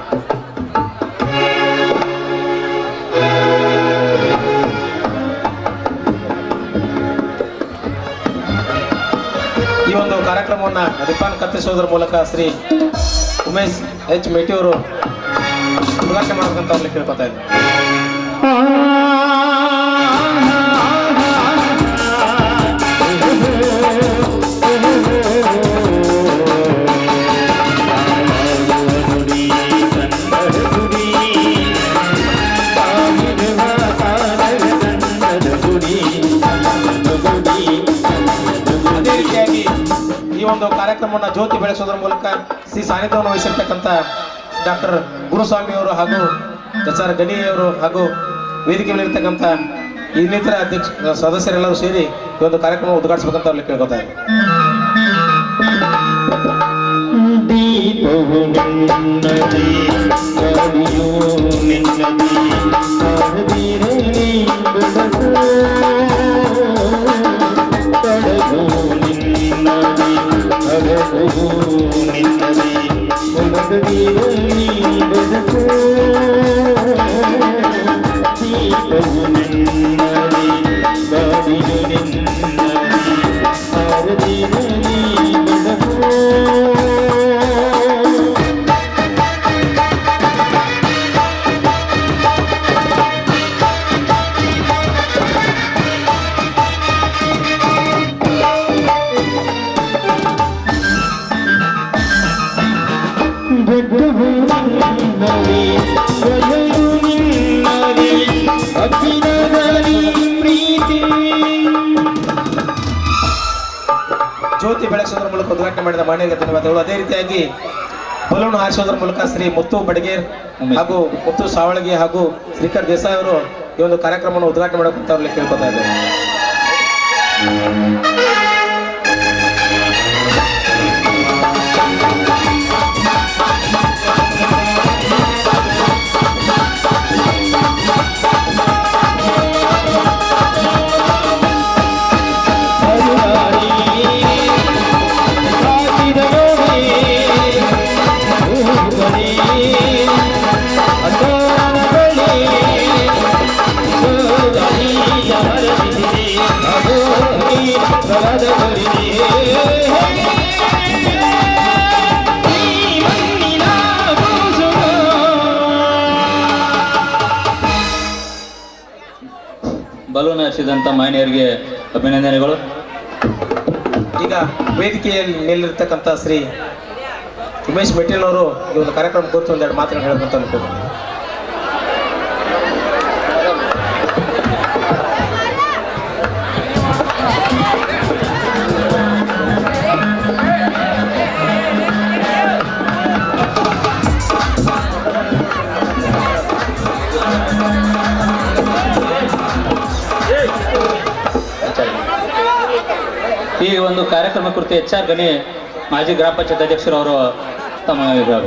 ಈ ಒಂದು ಕಾರ್ಯಕ್ರಮವನ್ನ ರಿಬನ್ ಕತ್ತರಿಸುವುದರ ಮೂಲಕ ಶ್ರೀ ಉಮೇಶ್ ಎಚ್ ಮೇಟಿ ಅವರು ಉದ್ಘಾಟನೆ ಮಾಡಬೇಕಂತ ಅವ್ರಲ್ಲಿ ಕೇಳ್ಕೊತಾ ಇದ್ದಾರೆ. ಅದೇ ರೀತಿಯಾಗಿ ಈ ಒಂದು ಕಾರ್ಯಕ್ರಮವನ್ನು ಜ್ಯೋತಿ ಬೆಳೆಸೋದ್ರ ಮೂಲಕ ಶ್ರೀ ಸಾನ್ನಿಧ್ಯವನ್ನು ವಹಿಸಿರ್ತಕ್ಕಂಥ ಡಾಕ್ಟರ್ ಗುರುಸ್ವಾಮಿ ಅವರು ಹಾಗೂ ಎಚ್.ಆರ್. ಗನಿ ಅವರು ಹಾಗೂ ವೇದಿಕೆ ಮೇಲಿರ್ತಕ್ಕಂಥ ಇನ್ನಿತರ ಸದಸ್ಯರೆಲ್ಲರೂ ಸೇರಿ ಈ ಒಂದು ಕಾರ್ಯಕ್ರಮ ಉದ್ಘಾಟಿಸಬೇಕಂತ ಅವ್ರಲ್ಲಿ ಕೇಳ್ಕೊತಾ ಇದ್ದಾರೆ. ದೀಪವು ನಿನ್ನದೇ ಗಾಳಿಯು ನಿನ್ನದೇ ಹರಿದಿರಲಿ ಬೆಳಕು ಕಡಲು ನಿನ್ನದೇ ಹರಡು ನಿನ್ನದೇ ಒಳಗದಿರಲಿ ಬೆಳಕು ದೀಪವು ನಿನ್ನದೇ ಗಾಳಿಯು ನಿನ್ನದೇ ಹರಿದಿರಲಿ ಬೆಳಕು ಜ್ಯೋತಿ ಬೆಳೆಸೋದ್ರ ಮೂಲಕ ಉದ್ಘಾಟನೆ ಮಾಡಿದ ಮಾನ್ಯರಿಗೆ ಧನ್ಯವಾದಗಳು. ಅದೇ ರೀತಿಯಾಗಿ ಬಲೂನ್ ಹಾರಿಸೋದ್ರ ಮೂಲಕ ಶ್ರೀ ಮುತ್ತು ಬಡಗೇರ್ ಹಾಗೂ ಮುತ್ತು ಸಾವಳಗಿ ಹಾಗೂ ಶ್ರೀಕರ್ ದೇಸಾಯಿ ಅವರು ಈ ಒಂದು ಕಾರ್ಯಕ್ರಮವನ್ನು ಉದ್ಘಾಟನೆ ಮಾಡಬೇಕಂತ ಅವ್ರಲ್ಲಿ ಕೇಳ್ಕೊತಾ ಇದ್ದಾರೆ. ತಾಯಾದವರಿಗೆ ಈ ಮಣ್ಣಿನ ಕೂಸುಗಳು. ಬಲೂನ್ ಹಚ್ಚಿದಂತ ಮಾನ್ಯರಿಗೆ ಅಭಿನಂದನೆಗಳು. ಈಗ ವೇದಿಕೆಯಲ್ಲಿ ನಿಲ್ಲಿರ್ತಕ್ಕಂಥ ಶ್ರೀ ಉಮೇಶ್ ಮೆಟೀಲ್ ಅವರು ಈ ಒಂದು ಕಾರ್ಯಕ್ರಮ ಕುರಿತು ಒಂದೆರಡು ಮಾತನ್ನು ಹೇಳಬೇಕಂತ ಅನ್ಕೊಂಡು. ಈ ಒಂದು ಕಾರ್ಯಕ್ರಮ ಕುರಿತು HR ಗಣಿ ಮಾಜಿ ಗ್ರಾಮ ಪಂಚಾಯತ್ ಅಧ್ಯಕ್ಷರು ಅವರು ತಮ್ಮ ವಿಭಾಗ.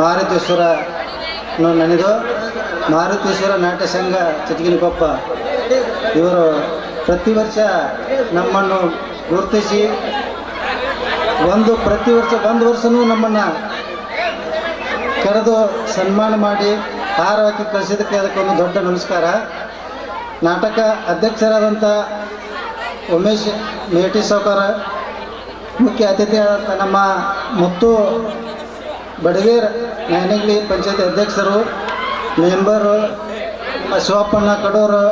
ಮಾರುತೇಶ್ವರ ನೆನೆದು ಮಾರುತೇಶ್ವರ ನಾಟ್ಯ ಸಂಘ ಚಿಟಗಿನಕೊಪ್ಪ ಇವರು ಪ್ರತಿ ವರ್ಷ ನಮ್ಮನ್ನು ಗುರುತಿಸಿ ಪ್ರತಿ ವರ್ಷ ಒಂದು ವರ್ಷವೂ ನಮ್ಮನ್ನು ಕರೆದು ಸನ್ಮಾನ ಮಾಡಿ ಹಾರ ಹಾಕಿ ಕಳಿಸಿದ್ದಕ್ಕೆ ಅದಕ್ಕೊಂದು ದೊಡ್ಡ ನಮಸ್ಕಾರ. ನಾಟಕ ಅಧ್ಯಕ್ಷರಾದಂಥ ಉಮೇಶ್ ಮೇಟಿ ಸಾವ್ಕಾರ, ಮುಖ್ಯ ಅತಿಥಿಯಾದಂಥ ನಮ್ಮ ಮುತ್ತು ಬಡಗೇರ್ ನೈನಗಿರಿ ಪಂಚಾಯತಿ ಅಧ್ಯಕ್ಷರು, ಮೆಂಬರು, ನಮ್ಮ ಶಿವಪ್ಪಣ್ಣ ಕಡೂರು,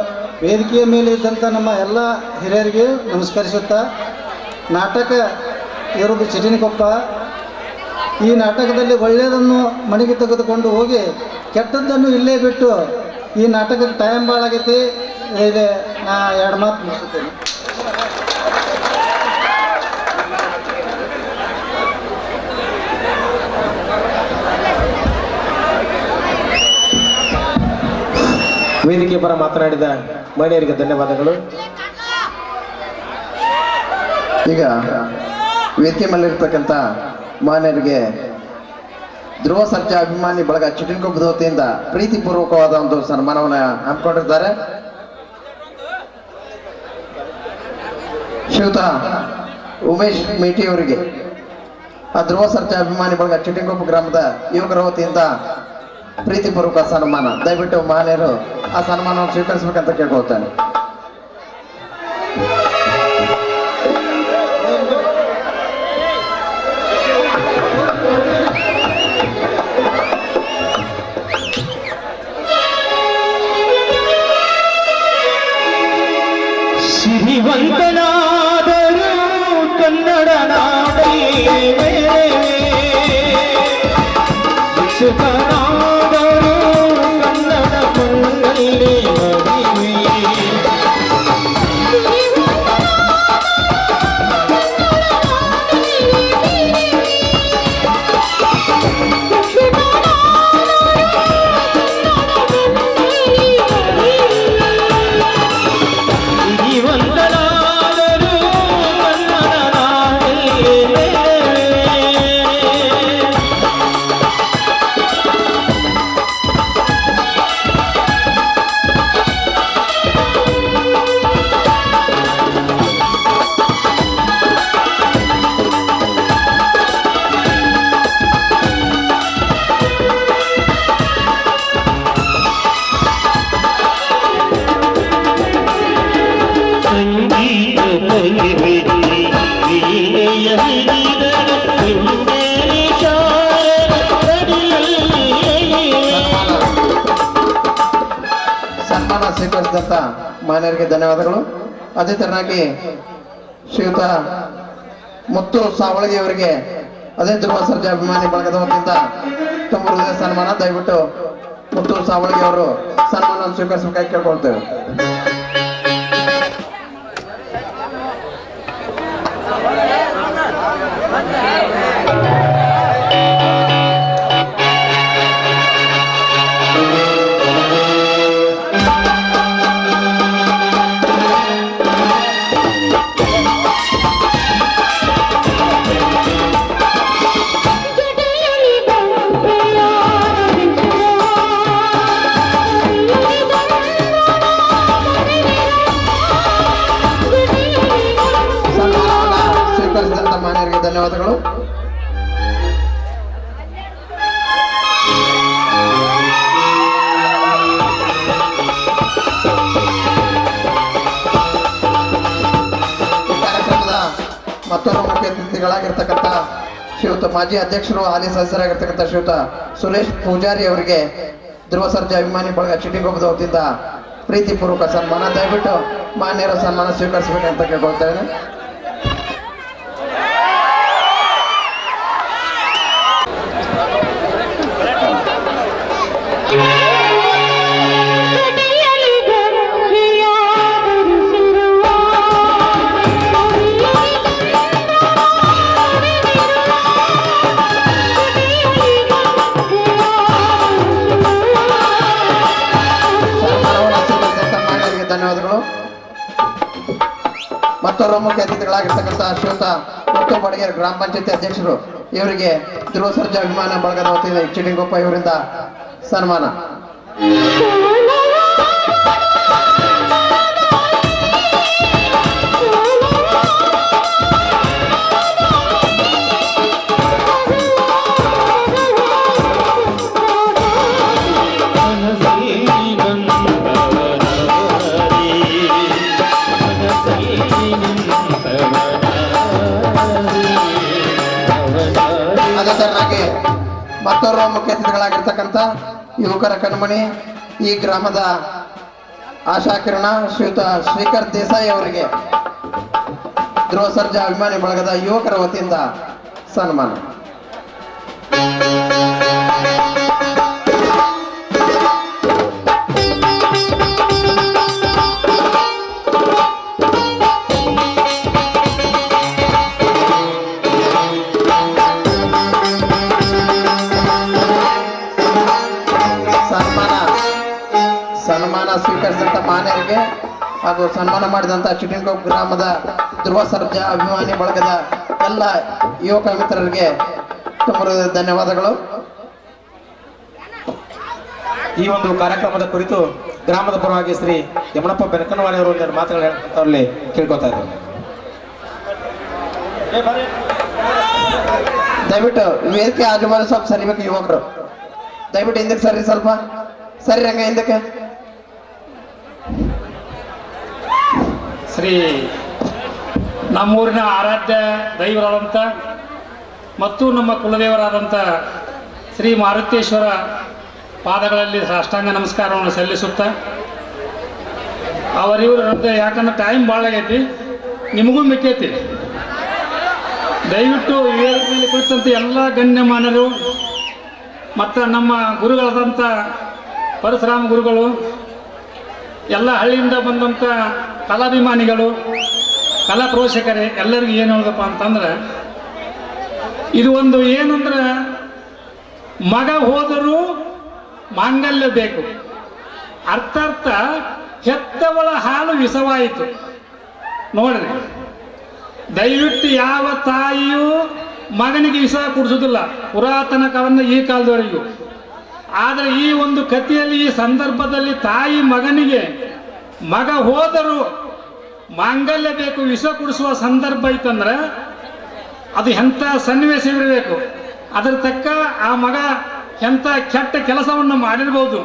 ವೇದಿಕೆಯ ಮೇಲೆ ಇದ್ದಂಥ ನಮ್ಮ ಎಲ್ಲ ಹಿರಿಯರಿಗೆ ನಮಸ್ಕರಿಸುತ್ತಾ, ನಾಟಕ ಇರೋದು ಚಿಟಗಿನಕೊಪ್ಪ. ಈ ನಾಟಕದಲ್ಲಿ ಒಳ್ಳೆಯದನ್ನು ಮನೆಗೆ ತೆಗೆದುಕೊಂಡು ಹೋಗಿ ಕೆಟ್ಟದ್ದನ್ನು ಇಲ್ಲೇ ಬಿಟ್ಟು ಈ ನಾಟಕಕ್ಕೆ ಟೈಮ್ ಭಾಳ ಆಗೈತಿ. ಇದೆ ನಾ ಎರಡು ಮಾತು ಮುಗಿಸುತ್ತೇನೆ. ವೇದಿಕೆ ಪರ ಮಾತನಾಡಿದ ಮಹಿಳೆಯರಿಗೆ ಧನ್ಯವಾದಗಳು. ಈಗ ವೇದಿಕೆ ಮೇಲಿರ್ತಕ್ಕಂಥ ಮಾನ್ಯರಿಗೆ ಧ್ರುವ ಸರ್ಜಾ ಅಭಿಮಾನಿ ಬಳಗ ಚಿಟಗಿನಕೊಪ್ಪದ ವತಿಯಿಂದ ಪ್ರೀತಿಪೂರ್ವಕವಾದ ಒಂದು ಸನ್ಮಾನವನ್ನು ಹಮ್ಮಿಕೊಂಡಿದ್ದಾರೆ. ಶ್ರೀಯುತ ಉಮೇಶ್ ಮೇಟಿ ಅವರಿಗೆ ಆ ಧ್ರುವ ಸರ್ಜಾ ಅಭಿಮಾನಿ ಬಳಗ ಚಿಟಗಿನಕೊಪ್ಪ ಗ್ರಾಮದ ಯುವಕರ ವತಿಯಿಂದ ಪ್ರೀತಿಪೂರ್ವಕ ಸನ್ಮಾನ. ದಯವಿಟ್ಟು ಮಾನ್ಯರು ಆ ಸನ್ಮಾನವನ್ನು ಸ್ವೀಕರಿಸಬೇಕಂತ ಕೇಳ್ಕೊಳ್ತಾನೆ. ಸಿರಿವಂತನಾದರೂ ಕನ್ನಡ ನಾಡೇ ಸುಖನಾದರೂ ಕನ್ನಡ ಮಣ್ಣಲ್ಲಿ ಮದುವೆ. ಸನ್ಮಾನ ಸ್ವೀಕರಿಸಿದಂಥ ಮಾನ್ಯರಿಗೆ ಧನ್ಯವಾದಗಳು. ಅದೇ ತರನಾಗಿ ಶ್ರೀಯುತ ಮುತ್ತು ಸಾವಳಗಿ ಅವರಿಗೆ ಅದೇ ಧ್ರುವ ಸರ್ಜಾ ಅಭಿಮಾನಿ ಬಳಗದ ವತಿಯಿಂದ ತುಂಬ ಹೃದಯ ಸನ್ಮಾನ. ದಯವಿಟ್ಟು ಮುತ್ತು ಸಾವಳಗಿ ಅವರು ಸನ್ಮಾನ ಸ್ವೀಕರಿಸಬೇಕಾಗಿ ಕೇಳ್ಕೊಳ್ತೇವೆ. ಮಾನ್ಯರಿಗೆ ಧನ್ಯವಾದಗಳು. ಮತ್ತೊಂದು ಮುಖ್ಯ ಅತಿಥಿಗಳಾಗಿರ್ತಕ್ಕಂಥ ಶ್ರೀಯುತ ಮಾಜಿ ಅಧ್ಯಕ್ಷರು ಹಾಲಿ ಸದಸ್ಯರಾಗಿರ್ತಕ್ಕಂಥ ಶ್ರೀಯುತ ಸುರೇಶ್ ಪೂಜಾರಿ ಅವರಿಗೆ ಧ್ರುವ ಸರ್ಜಾ ಅಭಿಮಾನಿ ಬಳಗ ಚಿಟಿಗೊಬ್ಬದ ವತಿಯಿಂದ ಪ್ರೀತಿಪೂರ್ವಕ ಸನ್ಮಾನ. ದಯವಿಟ್ಟು ಮಾನ್ಯರ ಸನ್ಮಾನ ಸ್ವೀಕರಿಸಬೇಕಂತ ಕೇಳ್ಕೊಳ್ತಾ ಇದ್ದೇನೆ. ಧನ್ಯವಾದಗಳು. ಮತ್ತೋರ್ವ ಮುಖ್ಯ ಅತಿಥಿಗಳಾಗಿರ್ತಕ್ಕಂಥ ಶ್ರೀಯುತ ಮುತ್ತು ಬಡಗೇರ್ ಗ್ರಾಮ ಪಂಚಾಯತಿ ಅಧ್ಯಕ್ಷರು ಇವರಿಗೆ ಧ್ರುವ ಸರ್ಜಾ ಅಭಿಮಾನ ಬಳಗದ ವತಿಯಿಂದ ಚಿಟಿಗೊಪ್ಪ ಇವರಿಂದ ಸನ್ಮಾನ. ಅದೇ ತರನಾಗಿ ಮತ್ತೋರ್ವ ಮುಖ್ಯ ಅತಿಥಿಗಳಾಗಿರ್ತಕ್ಕಂಥ ಯುವಕರ ಕಣ್ಮಣಿ ಈ ಗ್ರಾಮದ ಆಶಾಕಿರಣ ಶ್ರೀಯುತ ಶ್ರೀಕರ್ ದೇಸಾಯಿ ಅವರಿಗೆ ಧ್ರುವ ಸರ್ಜಾ ಅಭಿಮಾನಿ ಬಳಗದ ಯುವಕರ ವತಿಯಿಂದ ಸನ್ಮಾನ. ಸನ್ಮಾನ ಸ್ವೀಕರಿಸಿದಂಥ ಮಾನ್ಯರಿಗೆ ಹಾಗೂ ಸನ್ಮಾನ ಮಾಡಿದಂಥ ಚಿಟಿಗೊಪ್ಪ ಗ್ರಾಮದ ಧ್ರುವ ಸರ್ಜಾ ಅಭಿಮಾನಿ ಬಳಗದ ಎಲ್ಲ ಯುವಕ ಮಿತ್ರರಿಗೆ ತುಂಬ ಧನ್ಯವಾದಗಳು. ಈ ಒಂದು ಕಾರ್ಯಕ್ರಮದ ಕುರಿತು ಗ್ರಾಮದ ಪರವಾಗಿ ಶ್ರೀ ಯಮನಪ್ಪ ಬೆನಕನವಾಡಿ ಅವರು ಒಂದೆರಡು ಮಾತುಗಳಲ್ಲಿ ಕೇಳ್ಕೊತಾ ಇದ್ದಾರೆ. ದಯವಿಟ್ಟು ವೇದಿಕೆ ಆಜುಬಾಜು ಸ್ವಲ್ಪ ಸರಿಬೇಕು ಯುವಕರು. ದಯವಿಟ್ಟು ಹಿಂದಕ್ಕೆ ಸರಿ, ಸ್ವಲ್ಪ ಸರಿ ರಂಗ ಹಿಂದಕ್ಕೆ. ಶ್ರೀ ನಮ್ಮೂರಿನ ಆರಾಧ್ಯ ದೈವರಾದಂಥ ಮತ್ತು ನಮ್ಮ ಕುಲದೇವರಾದಂಥ ಶ್ರೀ ಮಾರುತೇಶ್ವರ ಪಾದಗಳಲ್ಲಿ ಸಾಷ್ಟಾಂಗ ನಮಸ್ಕಾರವನ್ನು ಸಲ್ಲಿಸುತ್ತಾ ಅವರಿವರಂತೆ, ಯಾಕಂದ್ರೆ ಟೈಮ್ ಭಾಳ ಆಗೈತಿ, ನಿಮಗೂ ಮಿಕ್ಕೈತಿ, ದಯವಿಟ್ಟು ವೇದಿಕೆಯಲ್ಲಿ ಕುರಿತಂಥ ಎಲ್ಲ ಗಣ್ಯಮಾನ್ಯರು ಮತ್ತು ನಮ್ಮ ಗುರುಗಳಾದಂಥ ಪರಶುರಾಮ ಗುರುಗಳು, ಎಲ್ಲ ಹಳ್ಳಿಯಿಂದ ಬಂದಂಥ ಕಲಾಭಿಮಾನಿಗಳು, ಕಲಾ ಪ್ರೋಷಕರೇ, ಎಲ್ಲರಿಗೂ ಏನು ಹೇಳೋದಪ್ಪ ಅಂತಂದ್ರೆ, ಇದು ಒಂದು ಏನಂದ್ರೆ ಮಗ ಹೋದರೂ ಮಾಂಗಲ್ಯ ಬೇಕು, ಅರ್ಥಾರ್ಥ ಹೆತ್ತವಳ ಹಾಲು ವಿಷವಾಯಿತು. ನೋಡ್ರಿ, ದಯವಿಟ್ಟು ಯಾವ ತಾಯಿಯೂ ಮಗನಿಗೆ ವಿಷ ಕುಡಿಸೋದಿಲ್ಲ, ಪುರಾತನ ಕಾಲದಿಂದ ಈ ಕಾಲದವರೆಗೂ. ಆದರೆ ಈ ಒಂದು ಕಥೆಯಲ್ಲಿ, ಈ ಸಂದರ್ಭದಲ್ಲಿ ತಾಯಿ ಮಗನಿಗೆ ಮಗ ಹೋದರೂ ಮಾಂಗಲ್ಯ ಬೇಕು, ವಿಷ ಕುಡಿಸುವ ಸಂದರ್ಭ ಐತಂದ್ರೆ ಅದು ಎಂಥ ಸನ್ನಿವೇಶ ಇರಬೇಕು, ಅದರ ತಕ್ಕ ಆ ಮಗ ಎಂಥ ಕೆಟ್ಟ ಕೆಲಸವನ್ನು ಮಾಡಿರ್ಬೋದು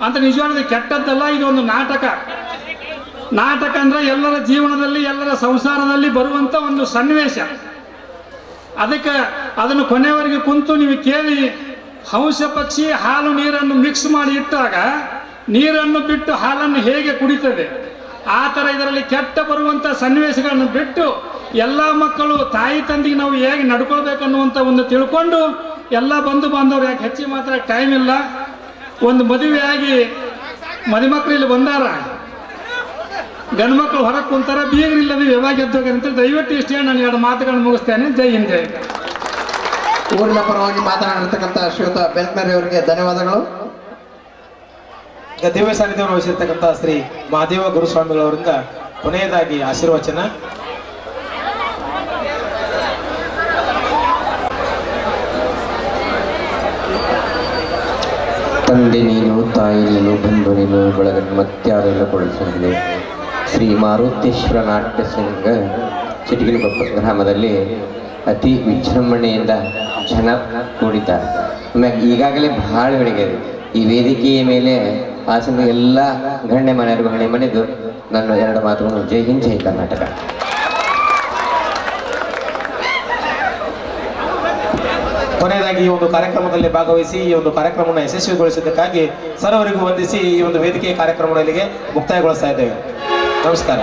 ಅಂತ. ನಿಜವಾದ ಕೆಟ್ಟದ್ದಲ್ಲ, ಇದೊಂದು ನಾಟಕ. ನಾಟಕ ಅಂದರೆ ಎಲ್ಲರ ಜೀವನದಲ್ಲಿ, ಎಲ್ಲರ ಸಂಸಾರದಲ್ಲಿ ಬರುವಂಥ ಒಂದು ಸನ್ನಿವೇಶ. ಅದಕ್ಕೆ ಅದನ್ನು ಕೊನೆಯವರೆಗೆ ಕುಂತು ನೀವು ಕೇಳಿ, ಹಂಸ ಪಕ್ಷಿ ಹಾಲು ನೀರನ್ನು ಮಿಕ್ಸ್ ಮಾಡಿ ಇಟ್ಟಾಗ ನೀರನ್ನು ಬಿಟ್ಟು ಹಾಲನ್ನು ಹೇಗೆ ಕುಡಿತದೆ, ಆ ಥರ ಇದರಲ್ಲಿ ಕೆಟ್ಟ ಬರುವಂಥ ಸನ್ನಿವೇಶಗಳನ್ನು ಬಿಟ್ಟು ಎಲ್ಲ ಮಕ್ಕಳು ತಾಯಿ ತಂದೆಗೆ ನಾವು ಹೇಗೆ ನಡ್ಕೊಳ್ಬೇಕನ್ನುವಂಥ ಒಂದು ತಿಳ್ಕೊಂಡು, ಎಲ್ಲ ಬಂಧು ಬಾಂಧವರು, ಯಾಕೆ ಹೆಚ್ಚಿಗೆ ಮಾತ್ರ ಟೈಮ್ ಇಲ್ಲ, ಒಂದು ಮದುವೆಯಾಗಿ ಮದುಮಕ್ಕಳು ಇಲ್ಲಿ ಬಂದಾರ, ಗಂಡು ಮಕ್ಕಳು ಹೊರಗೆ ಕುಂತಾರ, ಬೀಗರಿಲ್ಲದೆ ಯಾವಾಗ ಎದ್ದೋಗ್ಯಾರಂತ. ದಯವಿಟ್ಟು ಇಷ್ಟೇ ನಾನು ಎರಡು ಮಾತುಗಳನ್ನು ಮುಗಿಸ್ತೇನೆ. ಜೈ ಹಿಂದ್, ಜೈ. ಊರಿನ ಪರವಾಗಿ ಮಾತನಾಡಿರ್ತಕ್ಕಂಥ ಶ್ರೀಯುತ ಬೆನಕನರಿ ಅವರಿಗೆ ಧನ್ಯವಾದಗಳು. ಈಗ ದಿವ್ಯ ಸಾನ್ನಿಧ್ಯವನ್ನು ವಹಿಸಿರ್ತಕ್ಕಂಥ ಶ್ರೀ ಮಹಾದೇವ ಗುರುಸ್ವಾಮಿಗಳವರಿಂದ ಕೊನೆಯದಾಗಿ ಆಶೀರ್ವಚನ. ತಂದೆ ನೀನು, ತಾಯಿ ನೀನು, ಬಂಧು ನೀನು, ಬಳಗ ಮತ್ಯಾರೆಲ್ಲ ಕೊಡಿಸಿದೆ. ಶ್ರೀ ಮಾರುತೇಶ್ವರ ನಾಟ್ಯ ಸಂಘ ಚಿಟಿಗೊಪ್ಪ ಗ್ರಾಮದಲ್ಲಿ ಅತಿ ವಿಜೃಂಭಣೆಯಿಂದ ಜನ ಕೂಡಿದ್ದಾರೆ. ಆಮ್ಯಾಗ ಈಗಾಗಲೇ ಭಾಳ ಬೆಳಗ್ಗೆ ಈ ವೇದಿಕೆಯ ಮೇಲೆ ಆಸನ ಎಲ್ಲ ಗಣ್ಯ ಮನೆಯರಿಗೂ ಹಣೆ ಮನೆದು ನನ್ನ ಎರಡು ಮಾತುಗಳು. ಜೈ ಹಿಂದ್, ಜೈ ಕರ್ನಾಟಕ. ಕೊನೆಯದಾಗಿ ಈ ಒಂದು ಕಾರ್ಯಕ್ರಮದಲ್ಲಿ ಭಾಗವಹಿಸಿ ಈ ಒಂದು ಕಾರ್ಯಕ್ರಮವನ್ನು ಯಶಸ್ವಿಗೊಳಿಸಿದ್ದಕ್ಕಾಗಿ ಸರ್ವರಿಗೂ ವಂದಿಸಿ ಈ ಒಂದು ವೇದಿಕೆ ಕಾರ್ಯಕ್ರಮವನ್ನು ಇಲ್ಲಿಗೆ ಮುಕ್ತಾಯಗೊಳಿಸ್ತಾ ಇದ್ದೇವೆ. ನಮಸ್ಕಾರ.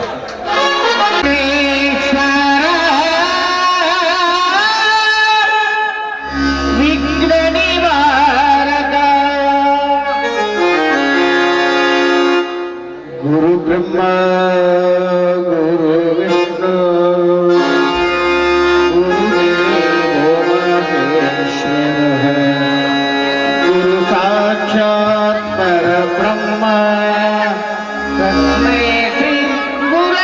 ಗುರು ಬ್ರಹ್ಮ ಗುರು ವಿಷ್ಣು ಗುರುದೇವೋ ಮಹೇಶ್ವರಃ ಗುರು ಸಾಕ್ಷಾತ್ ಪರಬ್ರಹ್ಮ ತಸ್ಮೈ ಶ್ರೀ ಗುರವೇ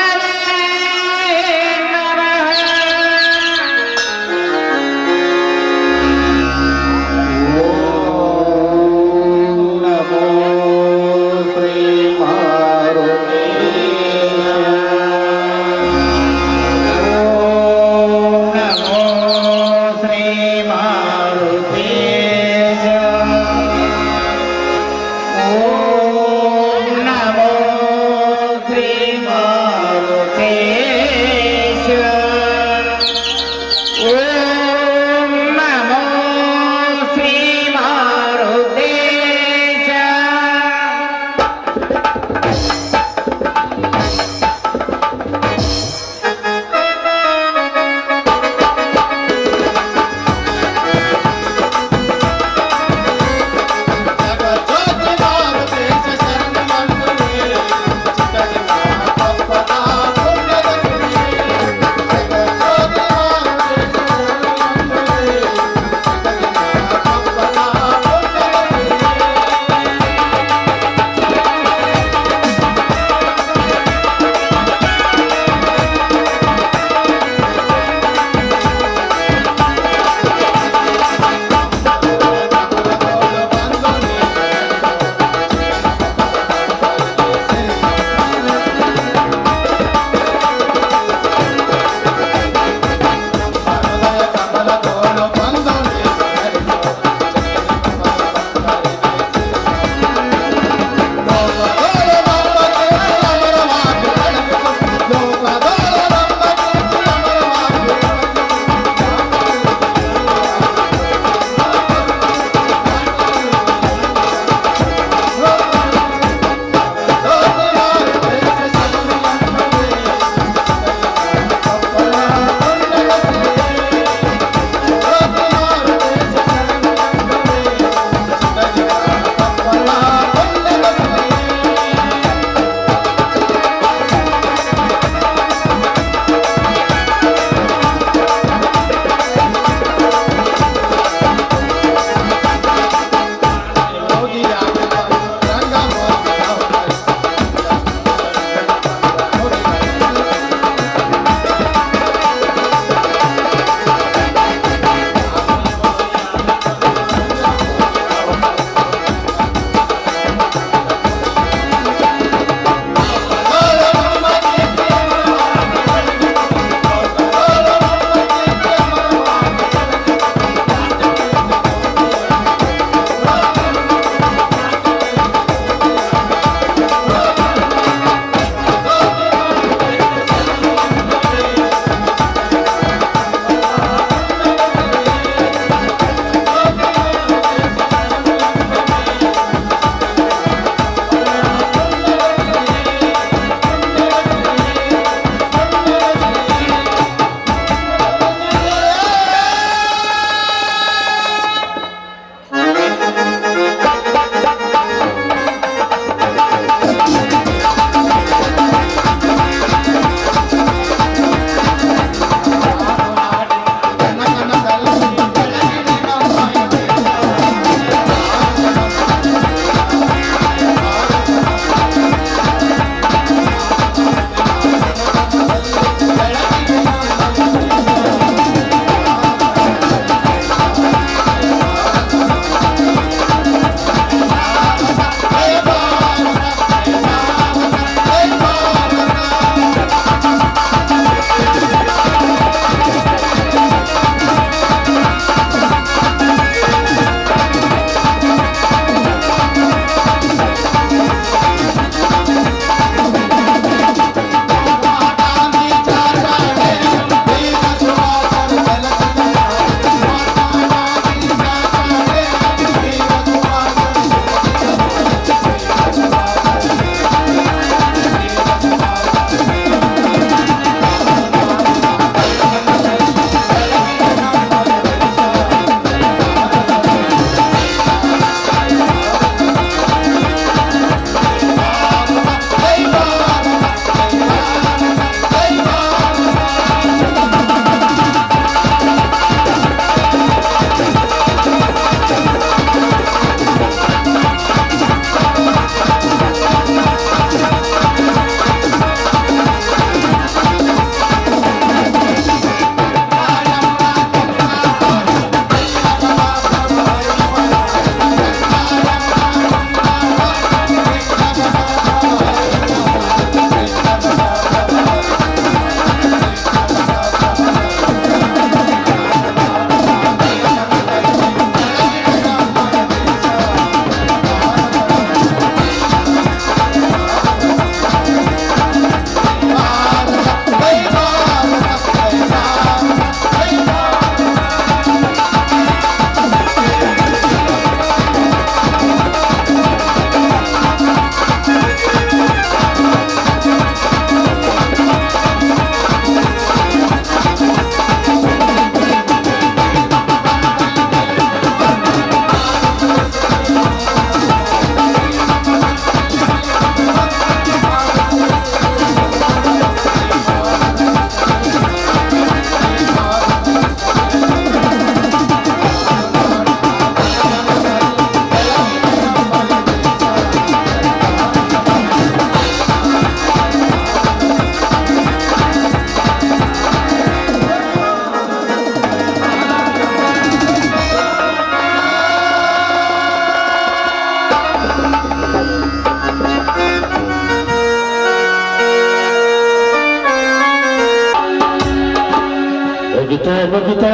ನಗುತ್ತಾ ನಗುತ್ತಾ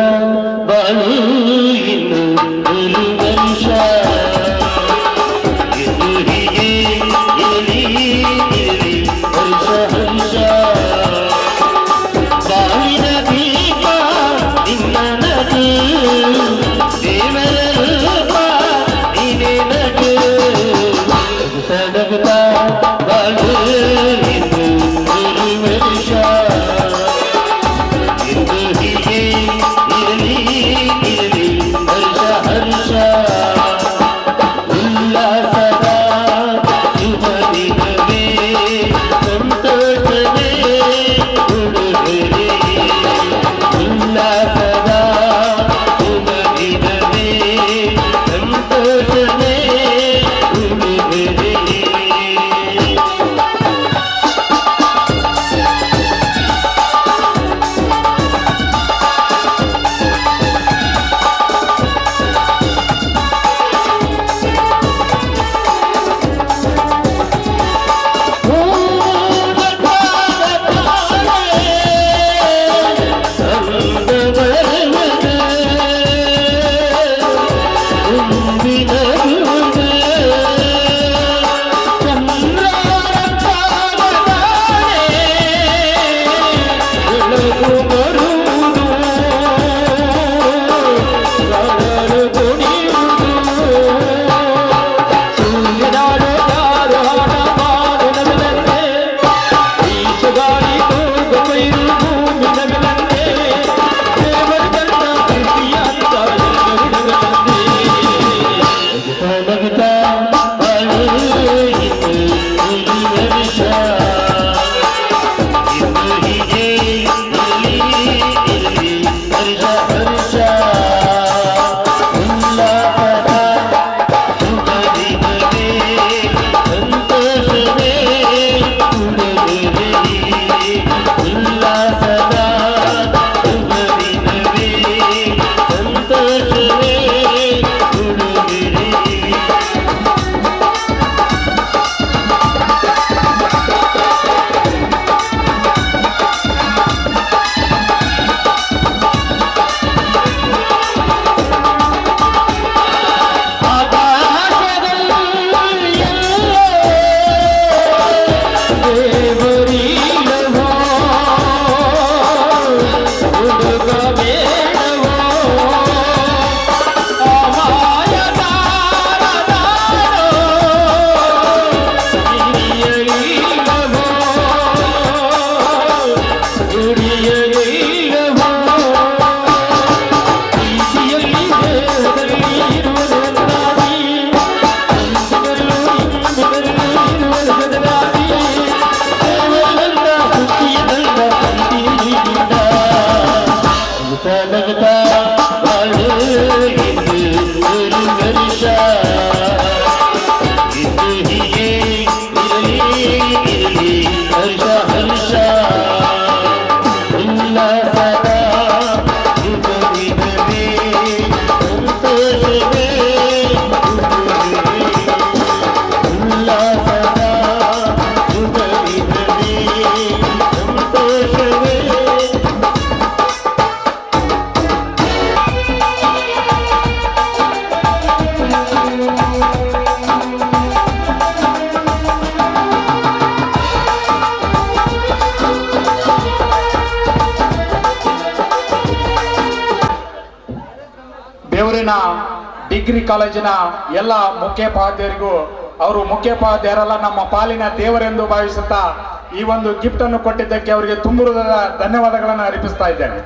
ಬಾಳು ಇನ್ನು ಒಂದು ವರ್ಷ ಎಂದು ಹೀಗೆ ಇರಲಿ ಇರಲಿ ಹರ್ಷ ಹರ್ಷ ಬಾಳಿನ ದೀಪ ನಿನ್ನ ನಗು ದೇವರ ರೂಪ ನೀನೇ ನಗು ನಗುತ್ತಾ ನಗುತ್ತಾ ಬಾಳು ಇನ್ನು ಒಂದು ವರ್ಷ ಎಂದು ಹೀಗೆ ಇರಲಿ ಇರಲಿ ಹರ್ಷ ಹರ್ಷ ಉಲ್ಲಾಸದ ಶುಭ ದಿನವೇ ಸಂತೋಷವೇ ಉಡುಗೊರೆ ಉಲ್ಲಾಸದ ಶುಭ ದಿನವೇ ಸಂತೋಷವೇ ಉಡುಗೊರೆ ಬೆವರಿನ ಡಿಗ್ರಿ ಕಾಲೇಜಿನ ಎಲ್ಲ ಮುಖ್ಯೋಪಾಧ್ಯಾಯರಿಗೂ ಅವರು ಮುಖ್ಯೋಪಾಧ್ಯಾಯರಲ್ಲ ನಮ್ಮ ಪಾಲಿನ ದೇವರೆಂದು ಭಾವಿಸುತ್ತಾ ಈ ಒಂದು ಗಿಫ್ಟ್ ಅನ್ನು ಕೊಟ್ಟಿದ್ದಕ್ಕೆ ಅವರಿಗೆ ತುಂಬು ಹೃದಯದ ಧನ್ಯವಾದಗಳನ್ನು ಅರ್ಪಿಸ್ತಾ ಇದ್ದೇನೆ.